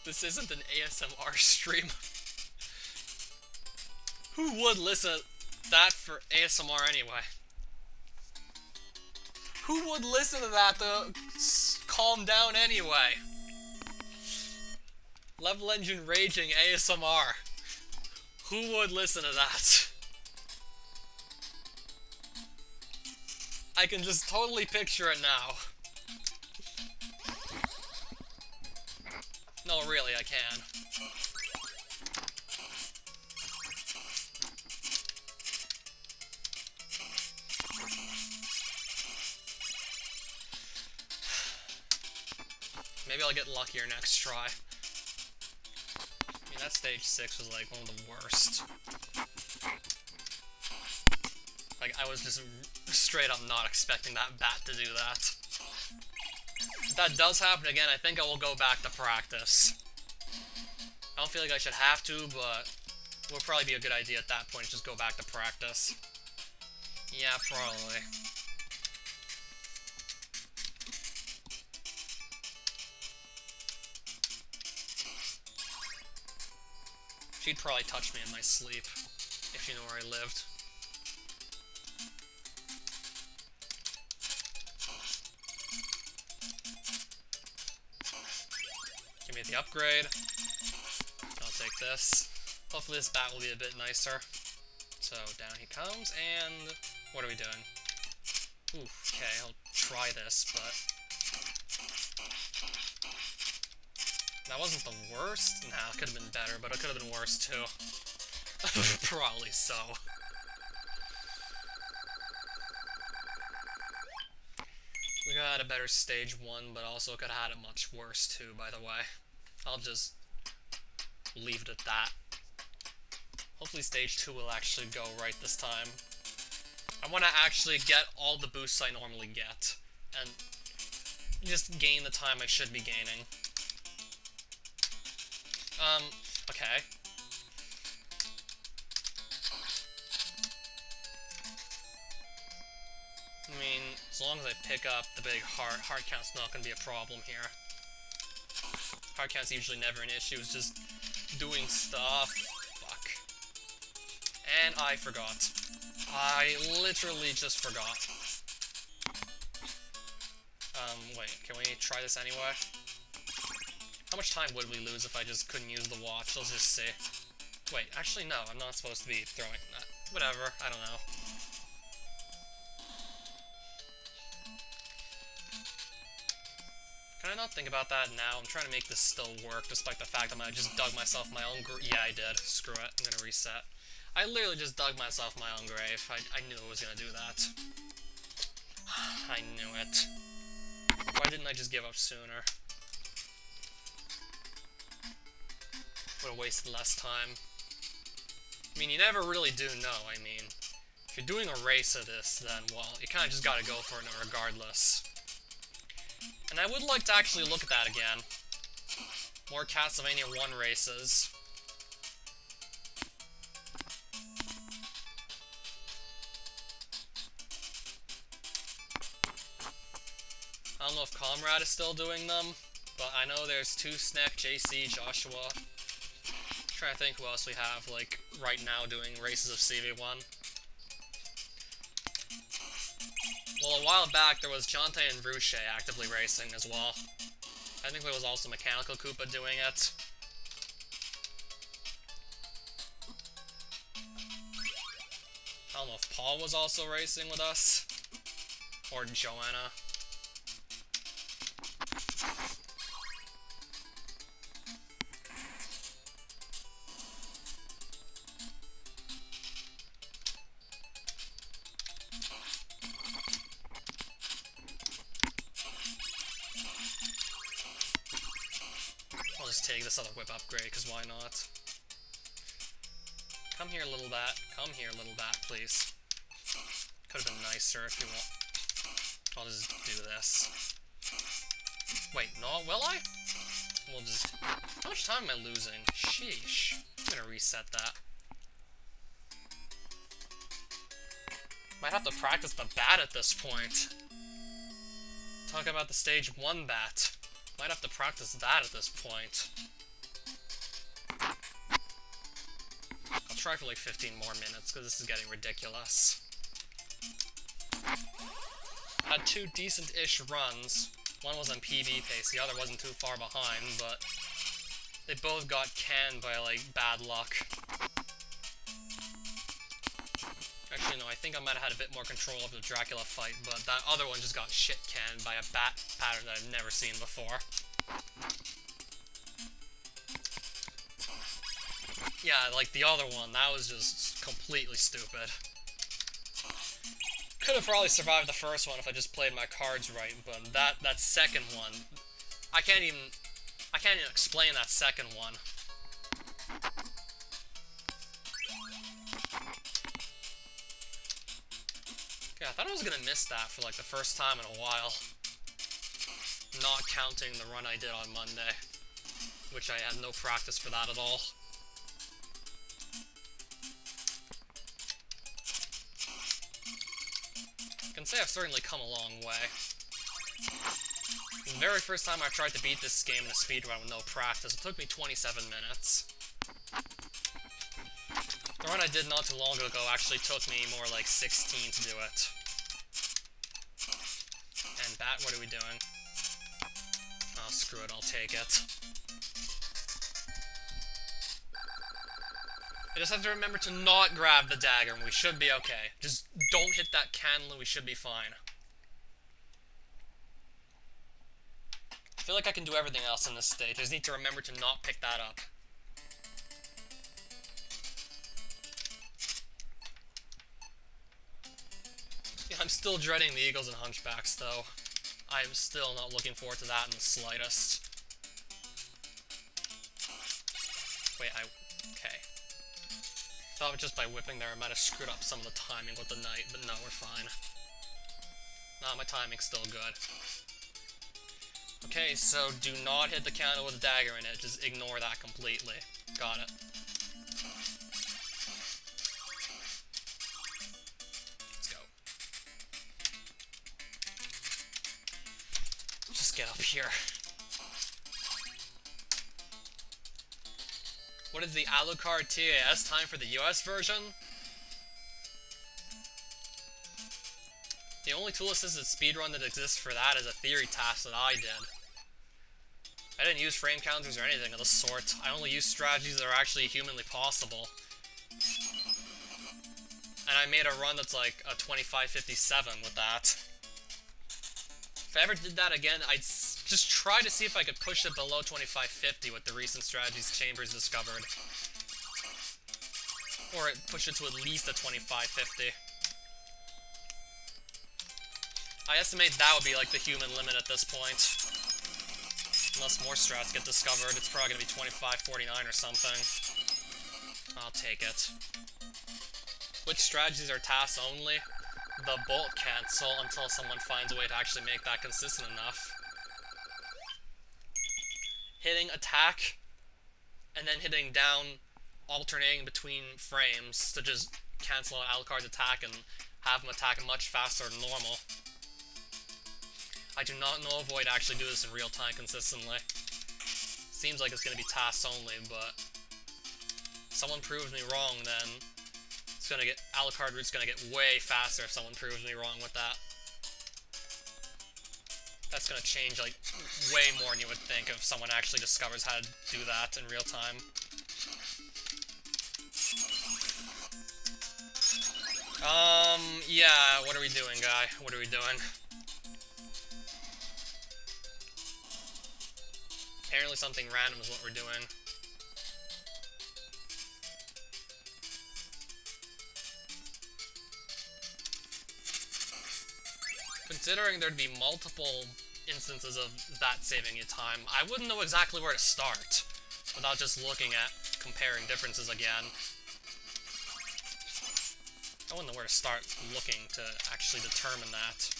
This isn't an ASMR stream. Who would listen to that for ASMR anyway? Who would listen to that to calm down anyway? Level Engine Raging ASMR. Who would listen to that? I can just totally picture it now. No, really, I can. Maybe I'll get luckier next try. I mean, that stage 6 was like one of the worst. Like, I was just straight up not expecting that bat to do that. If that does happen again, I think I will go back to practice. I don't feel like I should have to, but it would probably be a good idea at that point, just go back to practice. Yeah, probably. She'd probably touch me in my sleep, if you know where I lived. Give me the upgrade. I'll take this. Hopefully this bat will be a bit nicer. So, down he comes, and what are we doing? Ooh, okay, I'll try this, but... That wasn't the worst? Nah, it could have been better, but it could have been worse too. Probably so. We could have had a better stage 1, but also could have had it much worse too, by the way. I'll just leave it at that. Hopefully stage 2 will actually go right this time. I want to actually get all the boosts I normally get, and just gain the time I should be gaining. Okay. I mean, as long as I pick up the big heart count's not gonna be a problem here. Heart count's usually never an issue, it's just doing stuff. Fuck. And I forgot. I literally just forgot. Wait, can we try this anyway? How much time would we lose if I just couldn't use the watch? Let's just see. Wait, actually no, I'm not supposed to be throwing that. Whatever, I don't know. Can I not think about that now? I'm trying to make this still work, despite the fact that I just dug myself my own grave. Yeah, I did. Screw it. I'm gonna reset. I literally just dug myself my own grave. I knew it was gonna do that. I knew it. Why didn't I just give up sooner? Would have wasted less time. I mean, you never really do know. I mean, if you're doing a race of this, then, well, you kind of just gotta go for it regardless. And I would like to actually look at that again. More Castlevania 1 races. I don't know if Comrade is still doing them, but I know there's 2Snek, JC, Joshua. I'm trying to think who else we have, like, right now doing races of CV1. Well, a while back, there was Jonte and Ruche actively racing as well. I think there was also Mechanical Koopa doing it. I don't know if Paul was also racing with us. Or Joanna. I'll just take this other whip upgrade, because why not? Come here, little bat. Come here, little bat, please. Could have been nicer if you want. I'll just do this. Wait, no, will I? we'll just... How much time am I losing? Sheesh. I'm gonna reset that. Might have to practice the bat at this point. Talk about the stage 1 bat. Might have to practice that at this point. I'll try for like 15 more minutes, because this is getting ridiculous. I had 2 decent-ish runs. One was on PB pace, the other wasn't too far behind, but they both got canned by, like, bad luck. Actually, no, I think I might have had a bit more control of the Dracula fight, but that other one just got shit canned by a bat pattern that I've never seen before. Yeah, like the other one, that was just completely stupid. Could have probably survived the first one if I just played my cards right, but that second one, I can't even explain that second one. Yeah, I thought I was gonna miss that for like the first time in a while. Not counting the run I did on Monday, which I had no practice for that at all. I can say I've certainly come a long way. The very first time I tried to beat this game in a speedrun with no practice, it took me 27 minutes. The run I did not too long ago actually took me more like 16 to do it. And bat, what are we doing? Oh, screw it, I'll take it. I just have to remember to not grab the dagger, and we should be okay. Just don't hit that candle, and we should be fine. I feel like I can do everything else in this stage. I just need to remember to not pick that up. Yeah, I'm still dreading the Eagles and Hunchbacks, though. I am still not looking forward to that in the slightest. Wait, okay. Thought just by whipping there I might have screwed up some of the timing with the knight, but no, we're fine. Nah, my timing's still good. Okay, so do not hit the candle with a dagger in it, just ignore that completely. Got it. Let's go. Just get up here. What is the Alucard TAS time for the US version? The only tool-assisted speedrun that exists for that is a theory task that I did. I didn't use frame counters or anything of the sort. I only used strategies that are actually humanly possible. And I made a run that's like a 25:57 with that. If I ever did that again, I'd just try to see if I could push it below 25:50 with the recent strategies Chambers discovered. Or push it to at least a 25:50. I estimate that would be like the human limit at this point. Unless more strats get discovered, it's probably going to be 25:49 or something. I'll take it. Which strategies are tasks only? The bolt cancel until someone finds a way to actually make that consistent enough. Hitting attack, and then hitting down, alternating between frames to just cancel out Alucard's attack and have him attack much faster than normal. I do not know if Void actually do this in real time consistently. Seems like it's going to be tasks only, but someone proves me wrong, then it's going to get, Alucard route's going to get way faster if someone proves me wrong with that. That's going to change, like, way more than you would think if someone actually discovers how to do that in real time. Yeah, what are we doing, guy? What are we doing? Apparently something random is what we're doing. Considering there'd be multiple instances of that saving you time, I wouldn't know exactly where to start without just looking at comparing differences again. I wouldn't know where to start looking to actually determine that.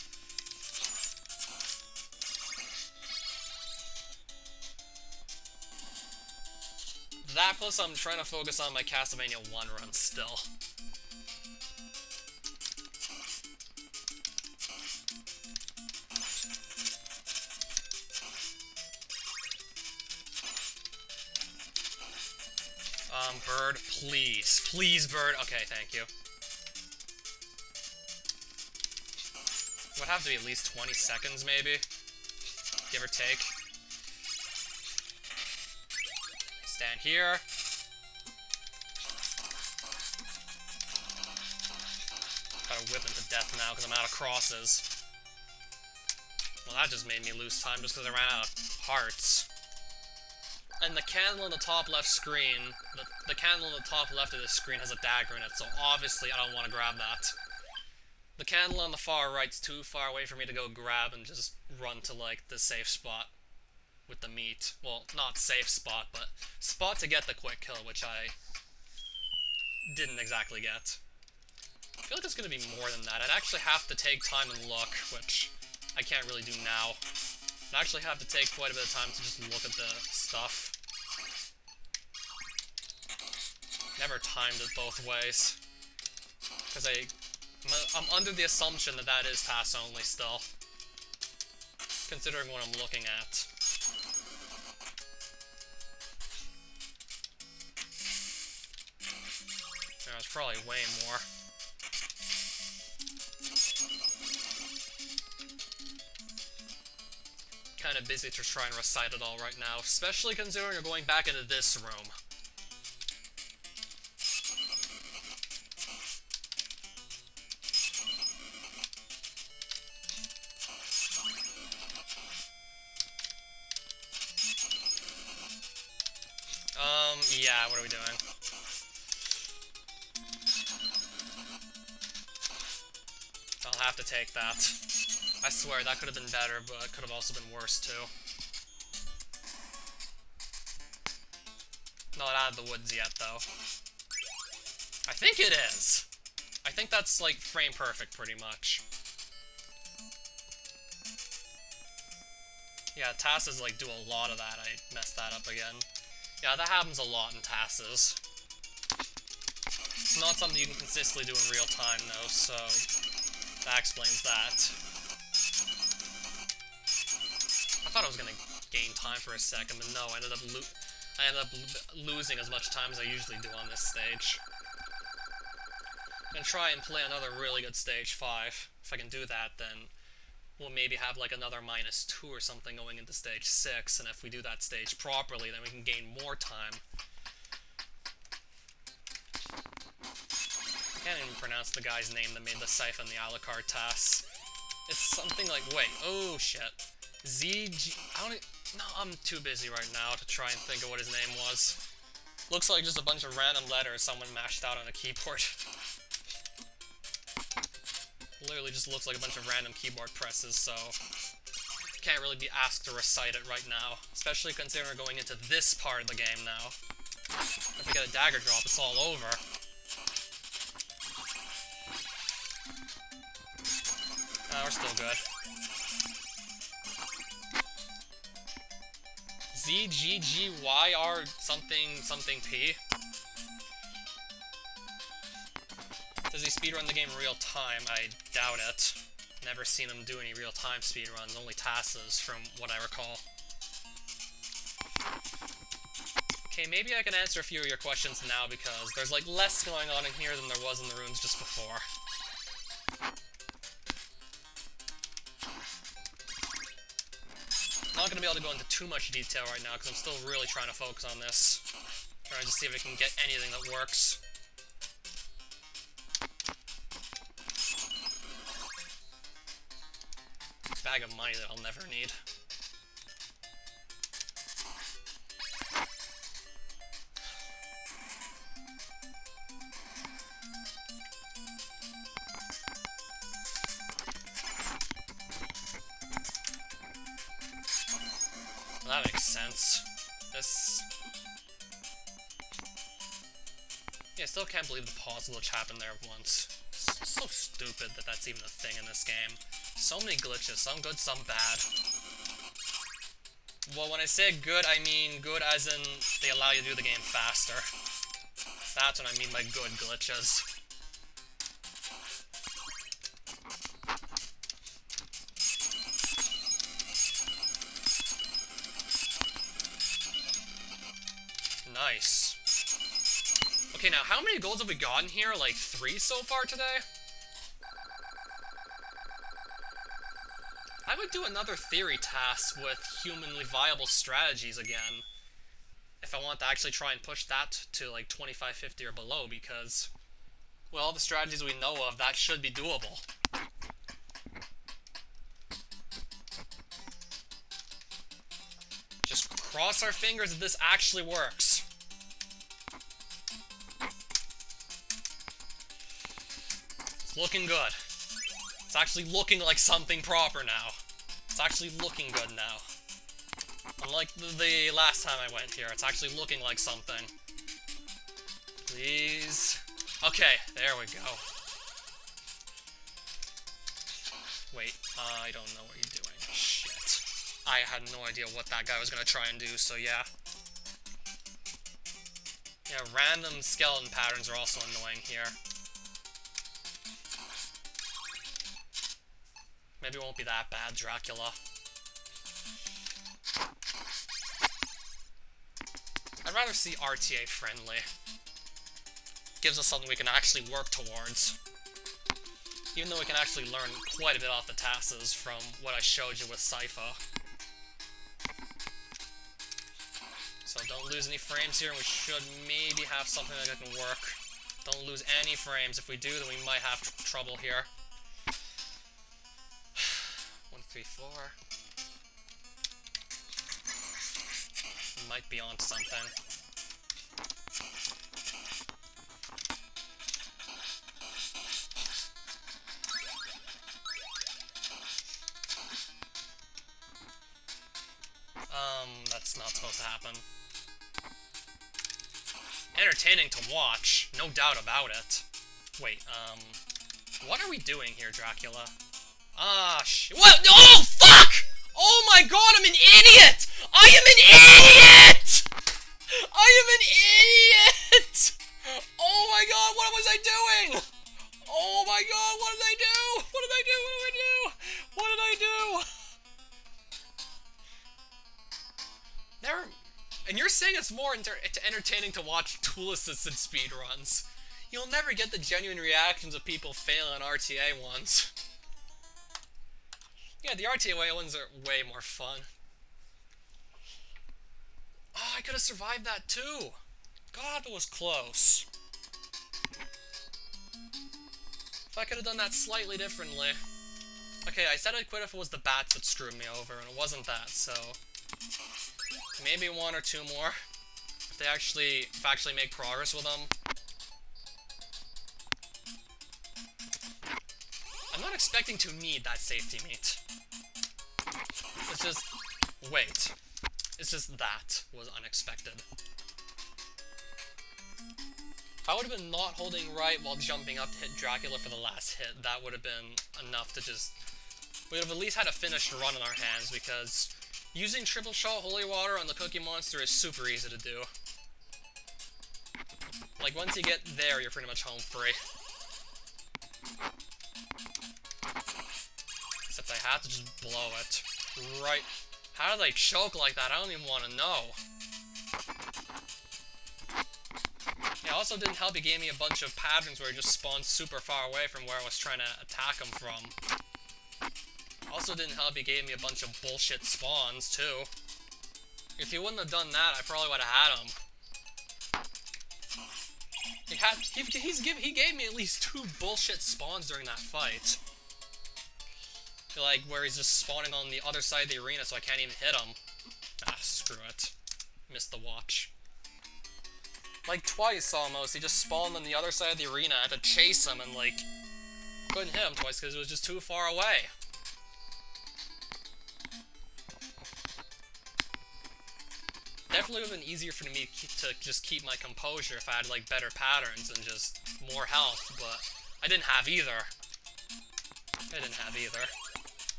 That plus I'm trying to focus on my Castlevania 1 run still. Bird, please. Please, bird. Okay, thank you. Would have to be at least 20 seconds, maybe? Give or take. Stand here. Gotta whip him to death now because I'm out of crosses. Well, that just made me lose time just because I ran out of hearts. And the candle on the top left screen, the candle on the top left of this screen has a dagger in it, so obviously I don't want to grab that. The candle on the far right's too far away for me to go grab and just run to, like, the safe spot with the meat. Well, not safe spot, but spot to get the quick kill, which I didn't exactly get. I feel like it's going to be more than that. I'd actually have to take time and look, which I can't really do now. I'd actually have to take quite a bit of time to just look at the stuff. Never timed it both ways. Because I'm under the assumption that that is pass only still. Considering what I'm looking at. There's probably way more. Kind of busy to try and recite it all right now, especially considering you're going back into this room. Yeah, what are we doing? I'll have to take that. I swear, that could have been better, but it could have also been worse, too. Not out of the woods yet, though. I think it is! I think that's, like, frame perfect, pretty much. Yeah, TASes, like, do a lot of that. I messed that up again. Yeah, that happens a lot in TASes. It's not something you can consistently do in real time, though, so that explains that. I thought I was gonna gain time for a second, but no, I ended up losing as much time as I usually do on this stage. I'm gonna try and play another really good stage 5. If I can do that, then we'll maybe have like another -2 or something going into stage 6, and if we do that stage properly, then we can gain more time. I can't even pronounce the guy's name that made the Siphon the Alucard TAS. It's something like, wait, oh shit. ZG... No, I'm too busy right now to try and think of what his name was. Looks like just a bunch of random letters someone mashed out on a keyboard. Literally just looks like a bunch of random keyboard presses, so can't really be asked to recite it right now, especially considering we're going into this part of the game now. If we get a dagger drop, it's all over. We're still good. ZGGYR something P. Does he speedrun the game real time? I doubt it. Never seen him do any real time speedruns, only TASes from what I recall. Okay, maybe I can answer a few of your questions now because there's like less going on in here than there was in the rooms just before. Not going to be able to go into too much detail right now because I'm still really trying to focus on this. Trying to see if I can get anything that works. Bag of money that I'll never need. Well, that makes sense. This... Yeah, I still can't believe the pause glitch happened there once. It's so stupid that that's even a thing in this game. So many glitches, some good, some bad. Well, when I say good, I mean good as in they allow you to do the game faster. That's what I mean by good glitches. Nice. Okay, now how many golds have we gotten here? Like 3 so far today? I would do another theory task with humanly viable strategies again. If I want to actually try and push that to like 2550 or below, because, well, all the strategies we know of, that should be doable. Just cross our fingers that this actually works. It's looking good. It's actually looking like something proper now. It's actually looking good now. Unlike the last time I went here, it's actually looking like something. Please. Okay, there we go. Wait, I don't know what you're doing. Shit. I had no idea what that guy was gonna try and do, so yeah. Yeah, random skeleton patterns are also annoying here. Maybe it won't be that bad, Dracula. I'd rather see RTA friendly. Gives us something we can actually work towards. Even though we can actually learn quite a bit off the tasks from what I showed you with Sypha. So don't lose any frames here, and we should maybe have something that can work. Don't lose any frames. If we do, then we might have trouble here. 1, 3, 4. Might be onto something. That's not supposed to happen. Entertaining to watch, no doubt about it. Wait, what are we doing here, Dracula? What? Oh, fuck! Oh my god, I'm an idiot! I am an idiot! I am an idiot! Oh my god, what was I doing? Oh my god, what did I do? What did I do? What did I do? What did I do? Never. And you're saying it's more entertaining to watch tool-assisted speedruns. You'll never get the genuine reactions of people failing RTA ones. Yeah, the RTA ones are way more fun. Oh, I could have survived that too. God, that was close. If I could have done that slightly differently. Okay, I said I'd quit if it was the bats that screwed me over, and it wasn't that, so... maybe 1 or 2 more. If I actually make progress with them. I'm not expecting to need that safety meat. It's just... wait. It's just that was unexpected. If I would have been not holding right while jumping up to hit Dracula for the last hit, that would have been enough to just... we would have at least had a finished run in our hands, because using triple shot holy water on the Cookie Monster is super easy to do. Like, once you get there, you're pretty much home free. Except I have to just blow it. Right. How do they choke like that? I don't even want to know. Yeah, also didn't help, he gave me a bunch of patterns where he just spawned super far away from where I was trying to attack him from. Also didn't help, he gave me a bunch of bullshit spawns, too. If he wouldn't have done that, I probably would have had him. He gave me at least 2 bullshit spawns during that fight. Like, where he's just spawning on the other side of the arena so I can't even hit him. Ah, screw it. Missed the watch. Like, twice almost, he just spawned on the other side of the arena. I had to chase him and, like, couldn't hit him twice because it was just too far away. Definitely would have been easier for me to just keep my composure if I had, like, better patterns and just more health, but I didn't have either.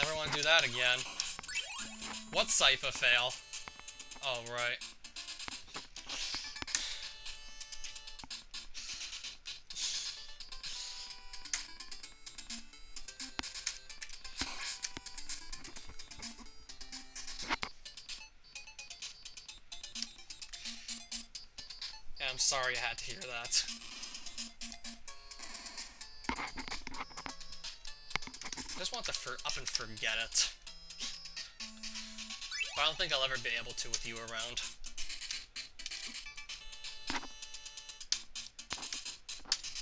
Never want to do that again. What Sypha fail? Oh, right. Yeah, I'm sorry I had to hear that. I just want to up and forget it. But I don't think I'll ever be able to with you around.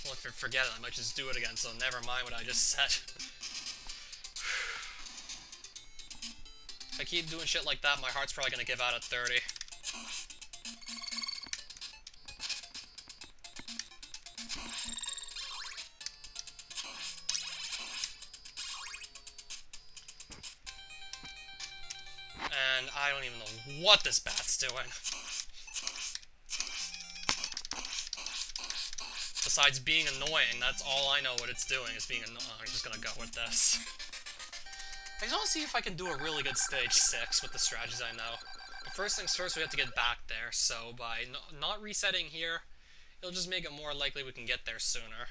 Well, if I forget it, I might just do it again, so never mind what I just said. If I keep doing shit like that, my heart's probably gonna give out at 30. And I don't even know what this bat's doing. Besides being annoying, that's all I know what it's doing, is being annoying. I'm just gonna go with this. I just want to see if I can do a really good stage 6 with the strategies I know. But first things first, we have to get back there, so by not resetting here, it'll just make it more likely we can get there sooner.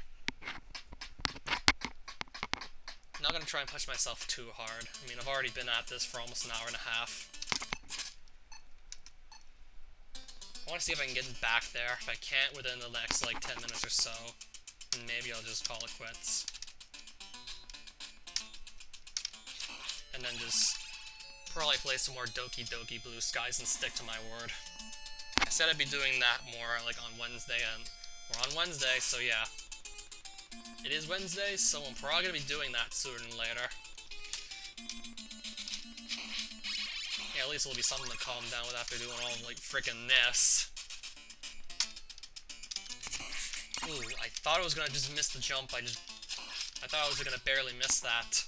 I'm not gonna try and push myself too hard. I mean, I've already been at this for almost an hour and a half. I want to see if I can get back there. If I can't within the next, like, 10 minutes or so, maybe I'll just call it quits. And then just probably play some more Doki Doki Blue Skies and stick to my word. I said I'd be doing that more, like, on Wednesday, and we're on Wednesday, so yeah. It is Wednesday, so I'm probably gonna be doing that sooner than later. Yeah, at least it'll be something to calm down with after doing all, like, frickin' this. Ooh, I thought I was gonna just miss the jump, I thought I was gonna barely miss that.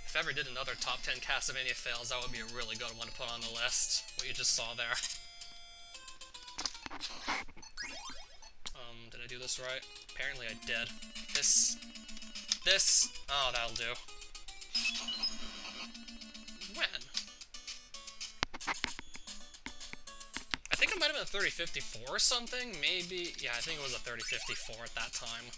If I ever did another top 10 Castlevania fails, that would be a really good one to put on the list. What you just saw there. Did I do this right? Apparently I did. This... Oh, that'll do. When? I think it might have been a 3054 or something, maybe? Yeah, I think it was a 3054 at that time.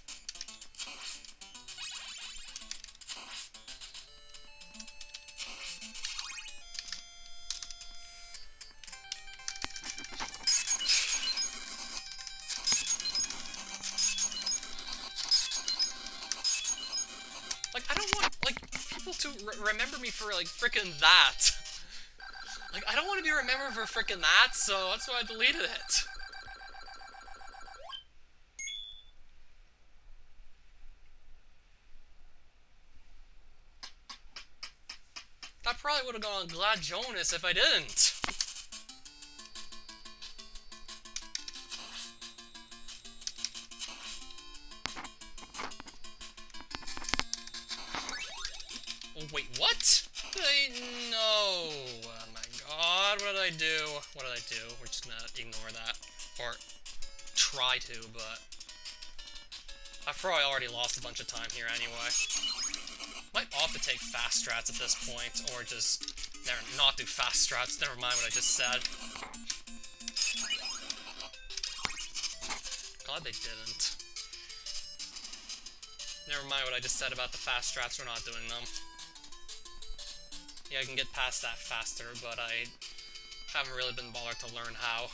Like, I don't want, like, people to remember me for, like, frickin' that. Like, I don't want to be remembered for frickin' that, so that's why I deleted it. That probably would have gone on Glad Jonas if I didn't. Wait, what? No. Oh my god, what did I do? What did I do? We're just gonna ignore that. Or try to, but I've probably already lost a bunch of time here anyway. Might opt to take fast strats at this point, or just not do fast strats. Never mind what I just said. Glad they didn't. Never mind what I just said about the fast strats. We're not doing them. Yeah, I can get past that faster, but I haven't really been bothered to learn how.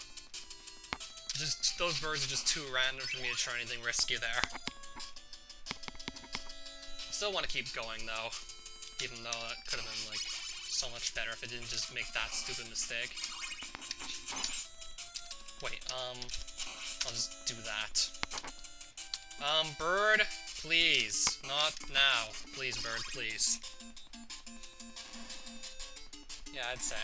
Just those birds are just too random for me to try anything risky there. I still want to keep going, though, even though it could have been, like, so much better if it didn't just make that stupid mistake. Wait, I'll just do that. Bird, please. Not now. Please, bird, please. Yeah, I'd say.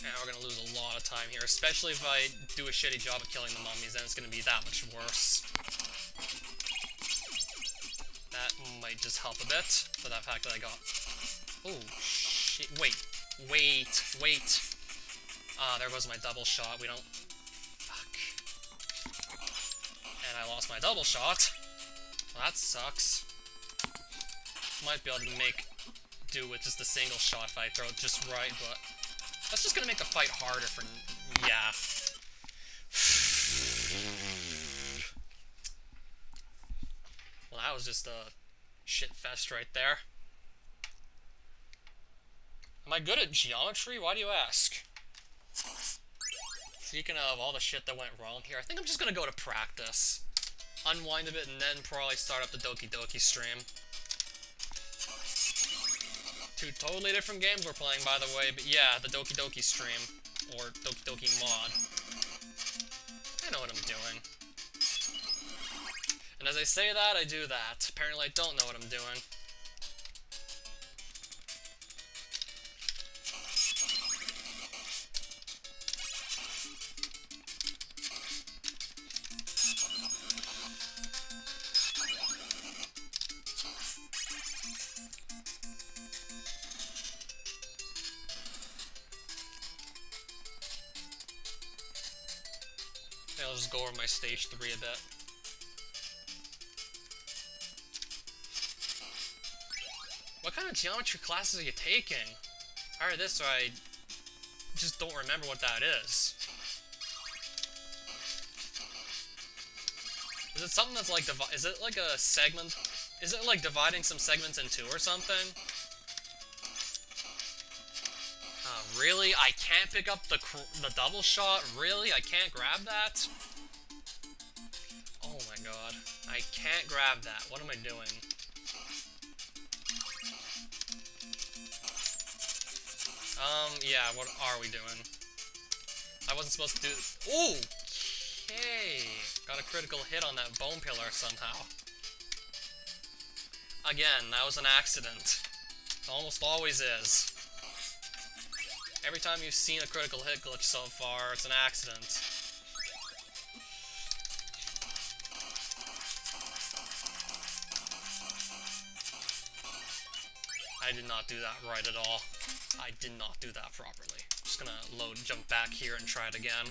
Yeah, we're gonna lose a lot of time here, especially if I do a shitty job of killing the mummies, then it's gonna be that much worse. That might just help a bit, for that fact that I got... Oh, shit. Wait. Ah, there goes my double shot. We don't... Fuck. And I lost my double shot. Well, that sucks. Might be able to make do with just a single shot if I throw it just right, but that's just gonna make the fight harder for... yeah. Well, that was just a shit fest right there. Am I good at geometry? Why do you ask? Speaking of all the shit that went wrong here, I think I'm just gonna go to practice. Unwind a bit and then probably start up the Doki Doki stream. Two totally different games we're playing, by the way, but yeah, the Doki Doki stream. Or Doki Doki mod. I know what I'm doing. And as I say that, I do that. Apparently I don't know what I'm doing. I'll just go over my stage 3 a bit. What kind of geometry classes are you taking? Either this or I just don't remember what that is. Is it something that's like, is it like a segment? Is it like dividing some segments in two or something? Really? I can't pick up the double shot? Really? I can't grab that? Oh my god. I can't grab that. What am I doing? Yeah, what are we doing? I wasn't supposed to do... Ooh! Okay! Got a critical hit on that bone pillar somehow. Again, that was an accident. It almost always is. Every time you've seen a critical hit glitch so far, it's an accident. I did not do that right at all. I did not do that properly. I'm just gonna jump back here and try it again.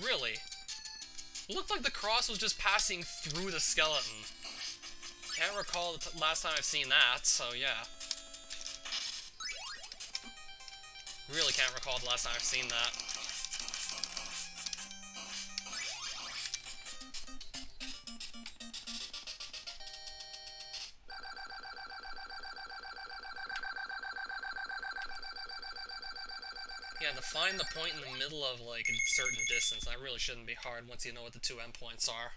Really? It looked like the cross was just passing through the skeleton. Can't recall the last time I've seen that, so yeah. Really can't recall the last time I've seen that. Yeah, to find the point in the middle of, like, a certain distance, that really shouldn't be hard once you know what the two endpoints are.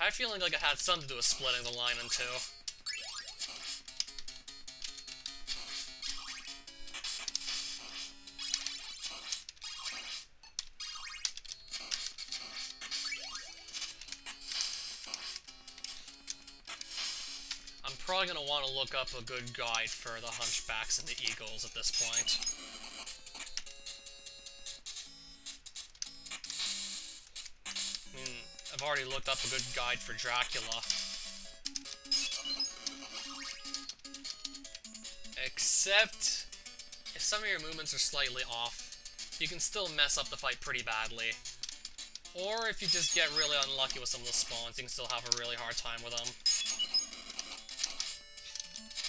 I have a feeling like it had something to do with splitting the line in two. I'm probably going to want to look up a good guide for the Hunchbacks and the Eagles at this point. I mean, I've already looked up a good guide for Dracula. Except, if some of your movements are slightly off, you can still mess up the fight pretty badly. Or if you just get really unlucky with some of the spawns, you can still have a really hard time with them.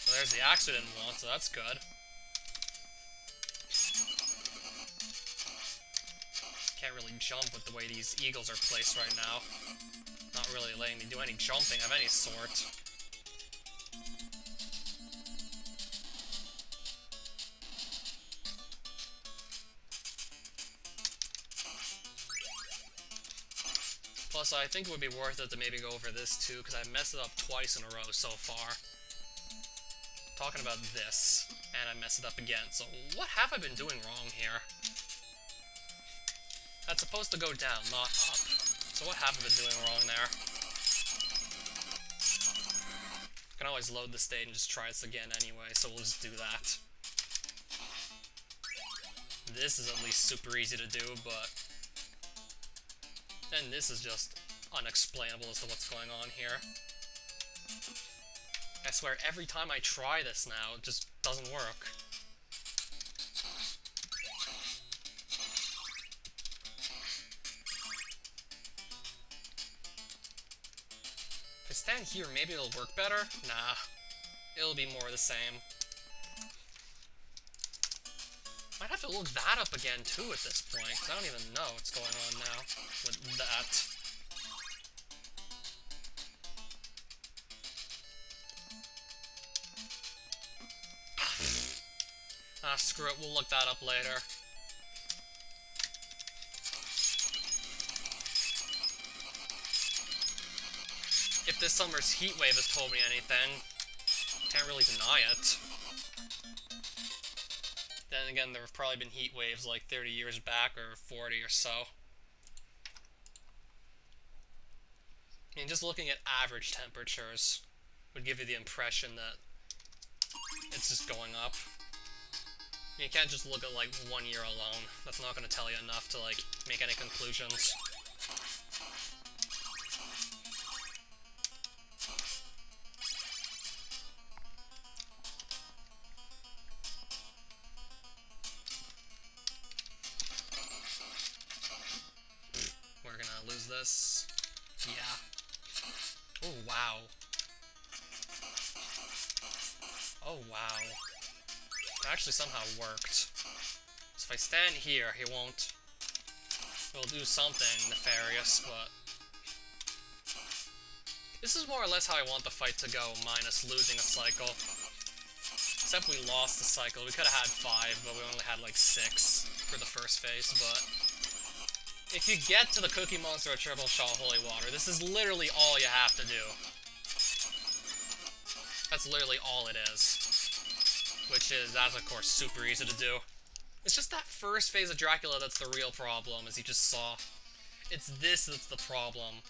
So there's the accident one, so that's good. Can't really jump with the way these eagles are placed right now. Not really letting me do any jumping of any sort. Plus, I think it would be worth it to maybe go over this too, because I messed it up twice in a row so far. Talking about this, and I messed it up again, so what have I been doing wrong here? That's supposed to go down, not up. So what have I been doing wrong there? I can always load the stage and just try this again anyway, so we'll just do that. This is at least super easy to do, but then this is just unexplainable as to what's going on here. I swear, every time I try this now, it just doesn't work. If I stand here, maybe it'll work better? Nah. It'll be more the same. Might have to look that up again, too, at this point, because I don't even know what's going on now with that. Ah, screw it, we'll look that up later. If this summer's heat wave has told me anything, can't really deny it. Then again, there have probably been heat waves like 30 years back, or 40 or so. I mean, just looking at average temperatures would give you the impression that it's just going up. You can't just look at, like, 1 year alone. That's not going to tell you enough to, like, make any conclusions. We're gonna lose this. Yeah. Oh, wow. Oh, wow. It actually somehow worked. So if I stand here, he won't... He'll do something nefarious, but... This is more or less how I want the fight to go, minus losing a cycle. Except we lost the cycle. We could have had 5, but we only had like 6 for the first phase, but... If you get to the Cookie Monster or Triple Shot Holy Water, this is literally all you have to do. That's literally all it is. Which is, that's of course super easy to do. It's just that first phase of Dracula that's the real problem, as you just saw. It's this that's the problem.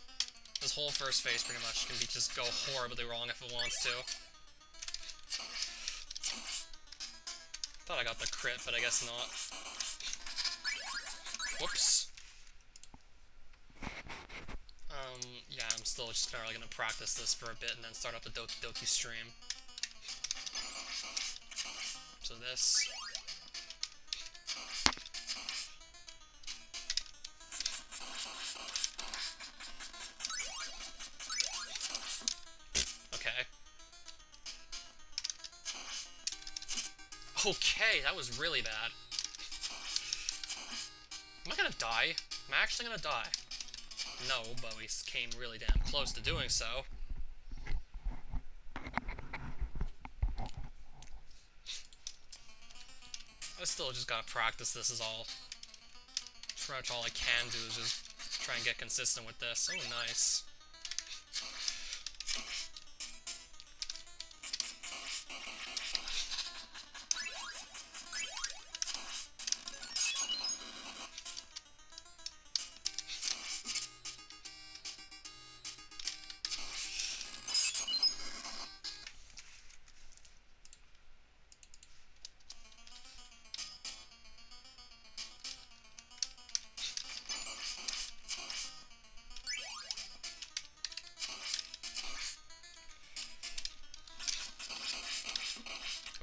This whole first phase pretty much can be just go horribly wrong if it wants to. Thought I got the crit, but I guess not. Whoops. Yeah, I'm still just kinda gonna practice this for a bit and then start up the Doki Doki stream. So this. Okay. Okay, that was really bad. Am I gonna die? Am I actually gonna die? No, but we came really damn close to doing so. I still just gotta practice this is all. Pretty much all I can do is just try and get consistent with this. Oh, nice.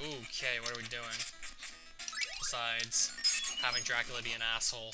Okay, what are we doing? Besides having Dracula be an asshole.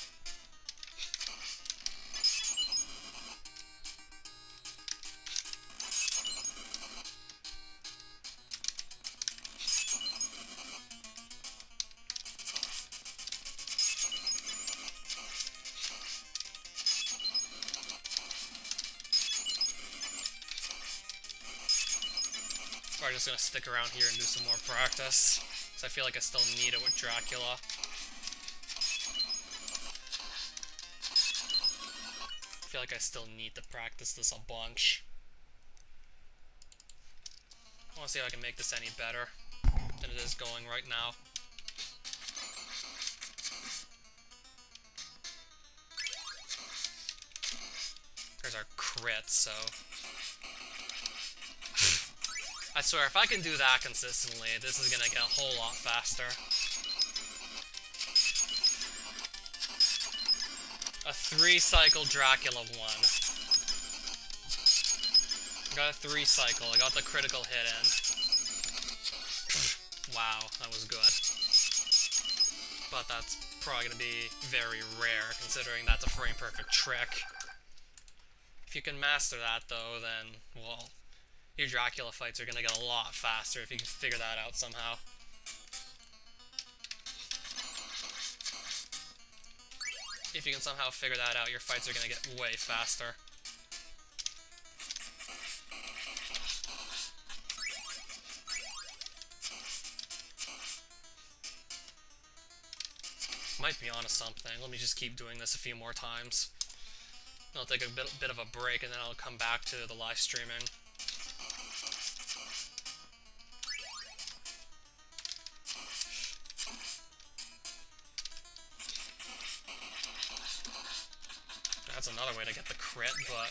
Or I'm just gonna stick around here and do some more practice, because I feel like I still need it with Dracula. I feel like I still need to practice this a bunch. I want to see if I can make this any better than it is going right now. There's our crit, so... I swear, if I can do that consistently, this is gonna get a whole lot faster. A 3-cycle Dracula one. Got a 3-cycle. I got the critical hit in. Wow, that was good. But that's probably going to be very rare, considering that's a frame-perfect trick. If you can master that, though, then, well, your Dracula fights are going to get a lot faster if you can figure that out somehow. If you can somehow figure that out, your fights are going to get way faster. Might be onto something. Let me just keep doing this a few more times. I'll take a bit of a break, and then I'll come back to the live streaming. That's another way to get the crit, but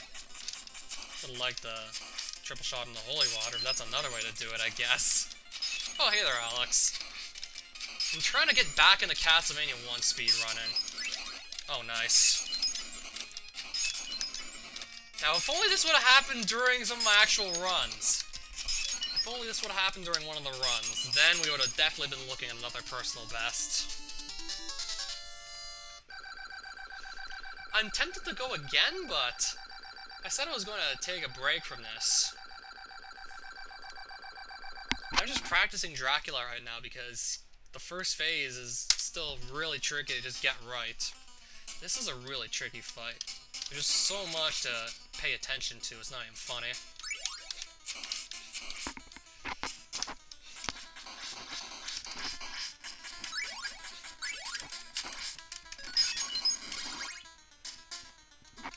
I like the triple shot in the holy water. That's another way to do it, I guess. Oh, hey there, Alex. I'm trying to get back into Castlevania 1 speedrunning. Oh, nice. Now, if only this would have happened during some of my actual runs. If only this would have happened during one of the runs, then we would have definitely been looking at another personal best. I'm tempted to go again, but I said I was going to take a break from this. I'm just practicing Dracula right now because the first phase is still really tricky to just get right. This is a really tricky fight. There's just so much to pay attention to, it's not even funny.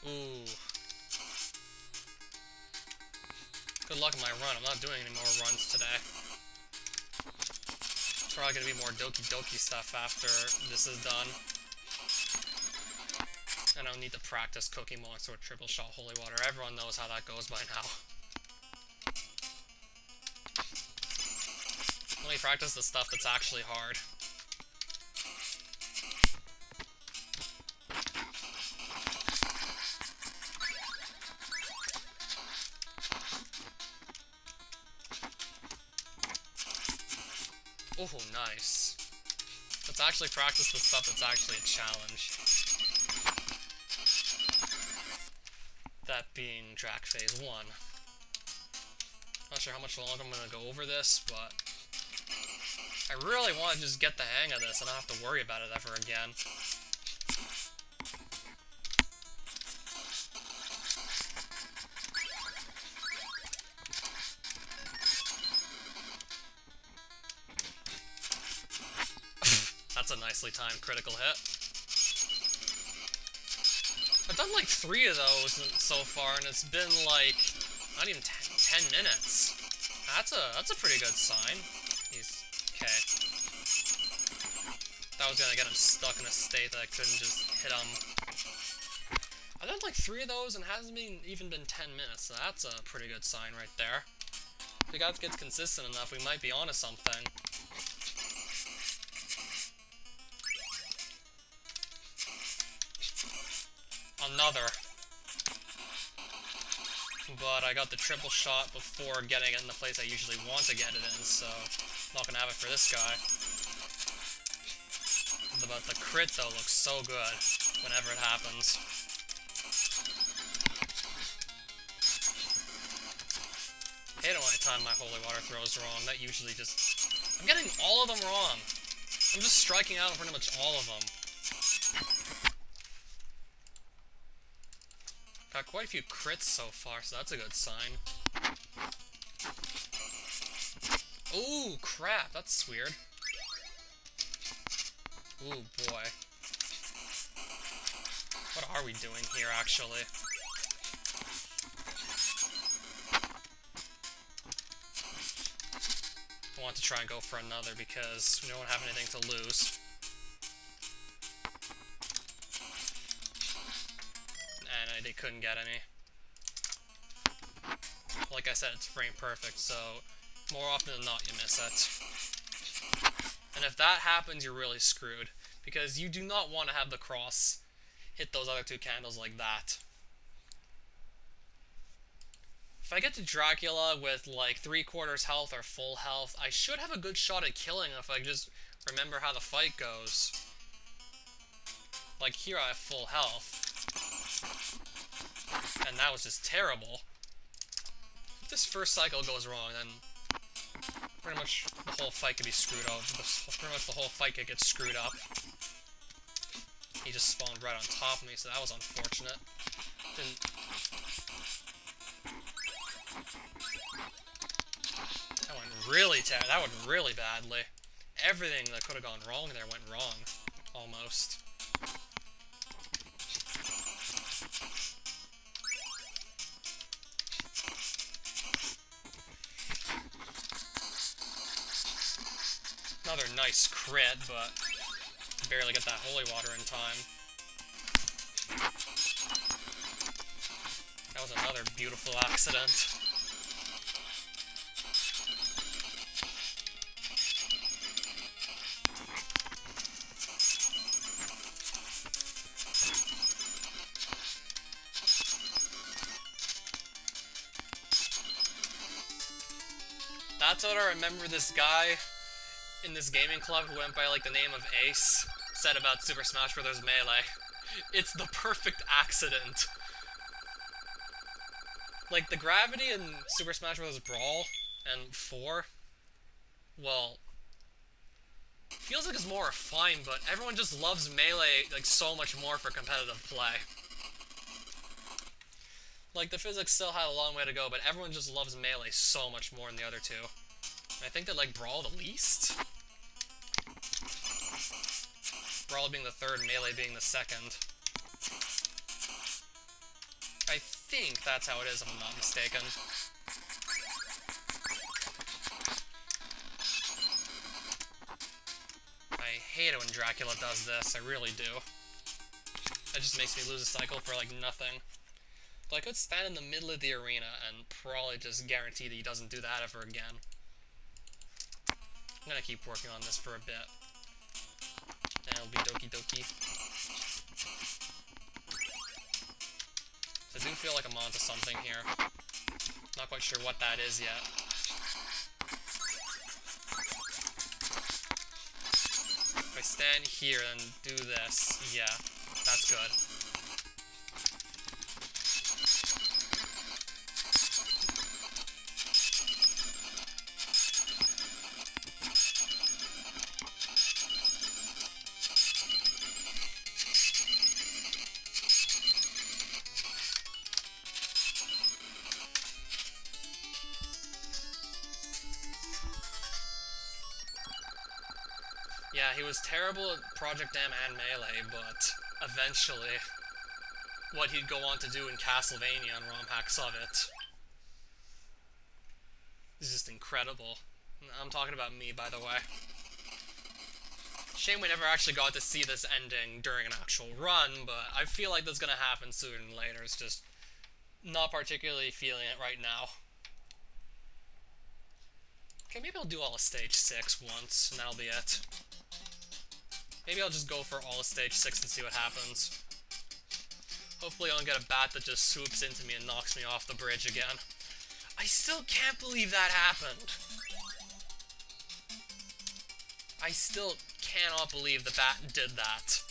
Ooh. Good luck in my run. I'm not doing any more runs today. It's probably gonna be more Doki Doki stuff after this is done. I don't need to practice Cookie Monster with triple shot holy water. Everyone knows how that goes by now. Let me practice the stuff that's actually hard. Oh, nice. Let's actually practice the stuff that's actually a challenge. That being Drac Phase 1. Not sure how much longer I'm going to go over this, but I really want to just get the hang of this and not have to worry about it ever again. That's a nicely timed critical hit. I've done like 3 of those so far, and it's been like not even 10 minutes. That's a pretty good sign. He's okay. That was gonna get him stuck in a state that I couldn't just hit him. I've done like 3 of those and it hasn't even been 10 minutes, so that's a pretty good sign right there. If the guy gets consistent enough, we might be onto something. Another. But I got the triple shot before getting it in the place I usually want to get it in, so I'm not gonna have it for this guy. But the crit, though, looks so good whenever it happens. I hate it when I time my holy water throws wrong. That usually just... I'm getting all of them wrong. I'm just striking out on pretty much all of them. Got quite a few crits so far, so that's a good sign. Ooh, crap, that's weird. Ooh, boy. What are we doing here, actually? I want to try and go for another because we don't have anything to lose. And they couldn't get any. Like I said, it's frame perfect, so more often than not you miss it. And if that happens, you're really screwed, because you do not want to have the cross hit those other two candles like that. If I get to Dracula with like 3/4 health or full health, I should have a good shot at killing him if I just remember how the fight goes. Like here I have full health. And that was just terrible. If this first cycle goes wrong, then pretty much the whole fight could be screwed up. Pretty much the whole fight could get screwed up. He just spawned right on top of me, so that was unfortunate. That went really that went really badly. Everything that could have gone wrong there went wrong. Almost. Another nice crit, but barely get that holy water in time. That was another beautiful accident. That's what I remember this guy in this gaming club who went by like the name of Ace said about Super Smash Bros. Melee. It's the perfect accident. Like, the gravity in Super Smash Bros. Brawl and 4, well, feels like it's more refined, but everyone just loves Melee, like, so much more for competitive play. Like, the physics still had a long way to go, but everyone just loves Melee so much more than the other two. And I think they like Brawl the least. Brawl being the third, Melee being the second. I think that's how it is, if I'm not mistaken. I hate it when Dracula does this, I really do. That just makes me lose a cycle for, like, nothing. But I could stand in the middle of the arena and probably just guarantee that he doesn't do that ever again. I'm gonna keep working on this for a bit. And it'll be doki doki. I do feel like I'm onto something here. Not quite sure what that is yet. If I stand here and do this, yeah, that's good. Yeah, he was terrible at Project M and Melee, but eventually, what he'd go on to do in Castlevania and ROM hacks of it is just incredible. I'm talking about me, by the way. Shame we never actually got to see this ending during an actual run, but I feel like that's gonna happen sooner than later. It's just not particularly feeling it right now. Okay, maybe I'll do all of Stage 6 once, and that'll be it. Maybe I'll just go for all of Stage 6 and see what happens. Hopefully I don't get a bat that just swoops into me and knocks me off the bridge again. I still can't believe that happened. I still cannot believe the bat did that.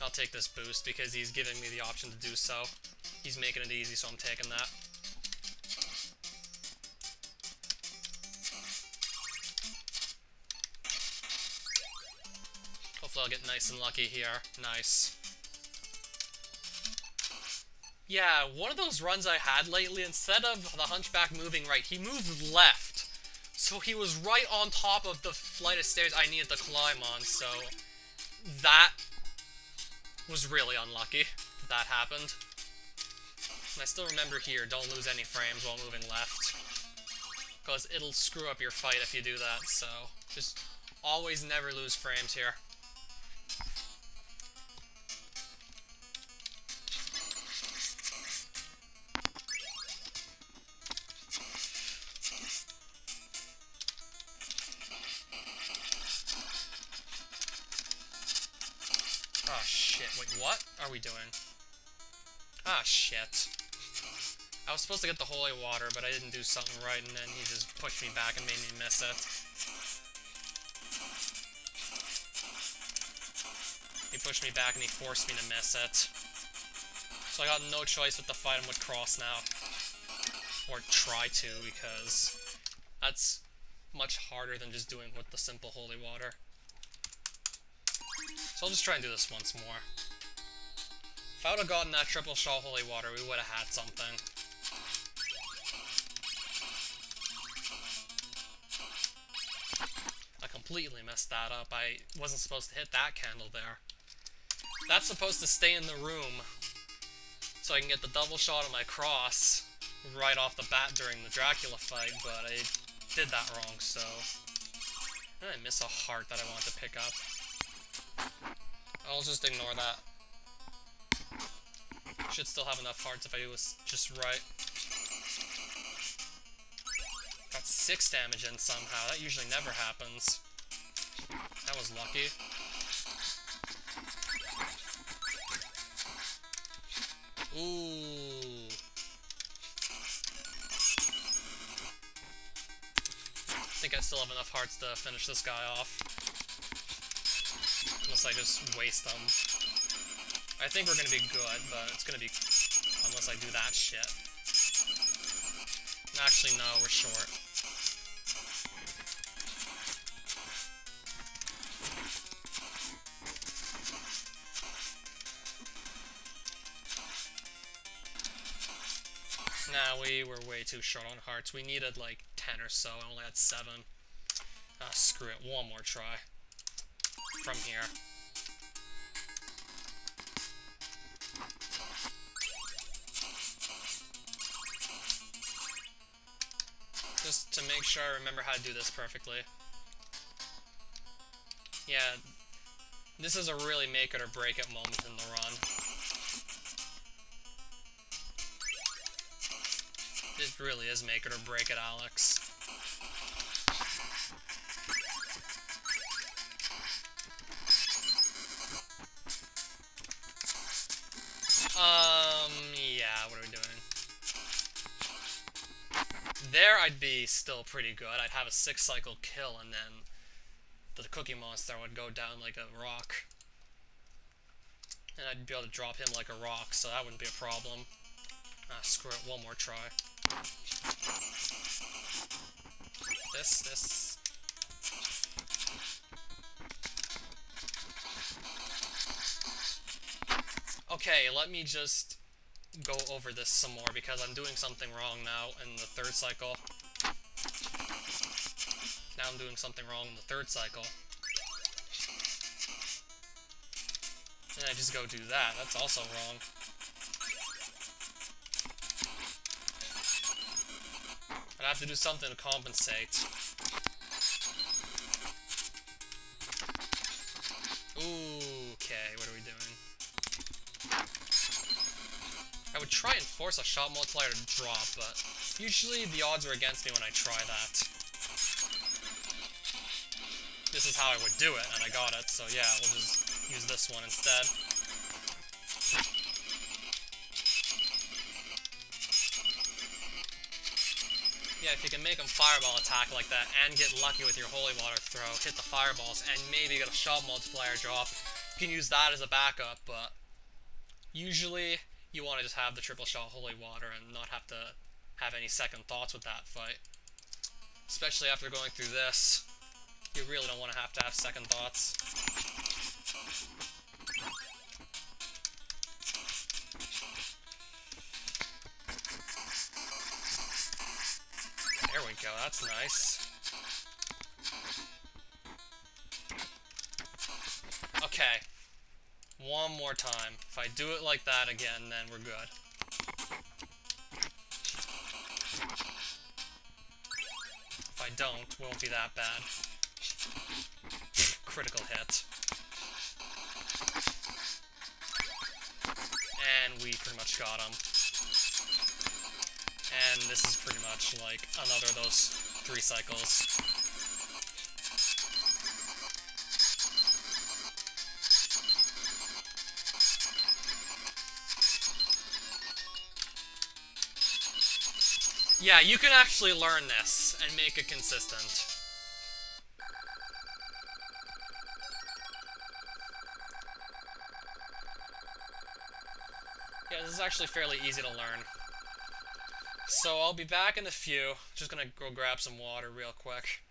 I'll take this boost because he's giving me the option to do so. He's making it easy, so I'm taking that. Hopefully I'll get nice and lucky here. Nice. Yeah, one of those runs I had lately, instead of the Hunchback moving right, he moved left. So he was right on top of the flight of stairs I needed to climb on, so that was really unlucky that happened. And I still remember here, don't lose any frames while moving left, because it'll screw up your fight if you do that, so just always never lose frames here. shit. Wait, what are we doing? Ah, shit. I was supposed to get the holy water, but I didn't do something right, and then he just pushed me back and made me miss it. He pushed me back and he forced me to miss it. So I got no choice but to fight him with cross now. Or try to, because that's much harder than just doing with the simple holy water. So I'll just try and do this once more. If I would have gotten that triple shot holy water, we would have had something. I completely messed that up. I wasn't supposed to hit that candle there. That's supposed to stay in the room so I can get the double shot of my cross right off the bat during the Dracula fight, but I did that wrong, so... And I miss a heart that I want to pick up. I'll just ignore that. Should still have enough hearts if I do this just right. Got 6 damage in somehow. That usually never happens. That was lucky. Ooh. I think I still have enough hearts to finish this guy off. Unless I just waste them. I think we're gonna be good, but it's gonna be... unless I do that shit. Actually, no, we're short. Nah, we were way too short on hearts. We needed like 10 or so. I only had 7. Ah, screw it. One more try. From here. Just to make sure I remember how to do this perfectly. Yeah, this is a really make it or break it moment in the run. It really is make it or break it, Alex. Yeah, what are we doing? There I'd be still pretty good. I'd have a 6-cycle kill, and then the cookie monster would go down like a rock. And I'd be able to drop him like a rock, so that wouldn't be a problem. Ah, screw it, one more try. This. Okay, let me just go over this some more, because I'm doing something wrong now in the 3rd cycle. Now I'm doing something wrong in the 3rd cycle. And I just go do that. That's also wrong. I'd have to do something to compensate. Ooh, okay, what are we doing? I would try and force a shot multiplier to drop, but usually the odds are against me when I try that. This is how I would do it, and I got it, so yeah, we'll just use this one instead. Yeah, if you can make them fireball attack like that, and get lucky with your holy water throw, hit the fireballs, and maybe get a shot multiplier drop, you can use that as a backup, but usually you want to just have the triple shot holy water and not have to have any second thoughts with that fight. Especially after going through this, you really don't want to have second thoughts. There we go, that's nice. Okay. One more time. If I do it like that again, then we're good. If I don't, it won't be that bad. Critical hit. And we pretty much got him. And this is pretty much like another of those 3 cycles. Yeah, you can actually learn this and make it consistent. Yeah, this is actually fairly easy to learn. So I'll be back in a few. Just gonna go grab some water real quick.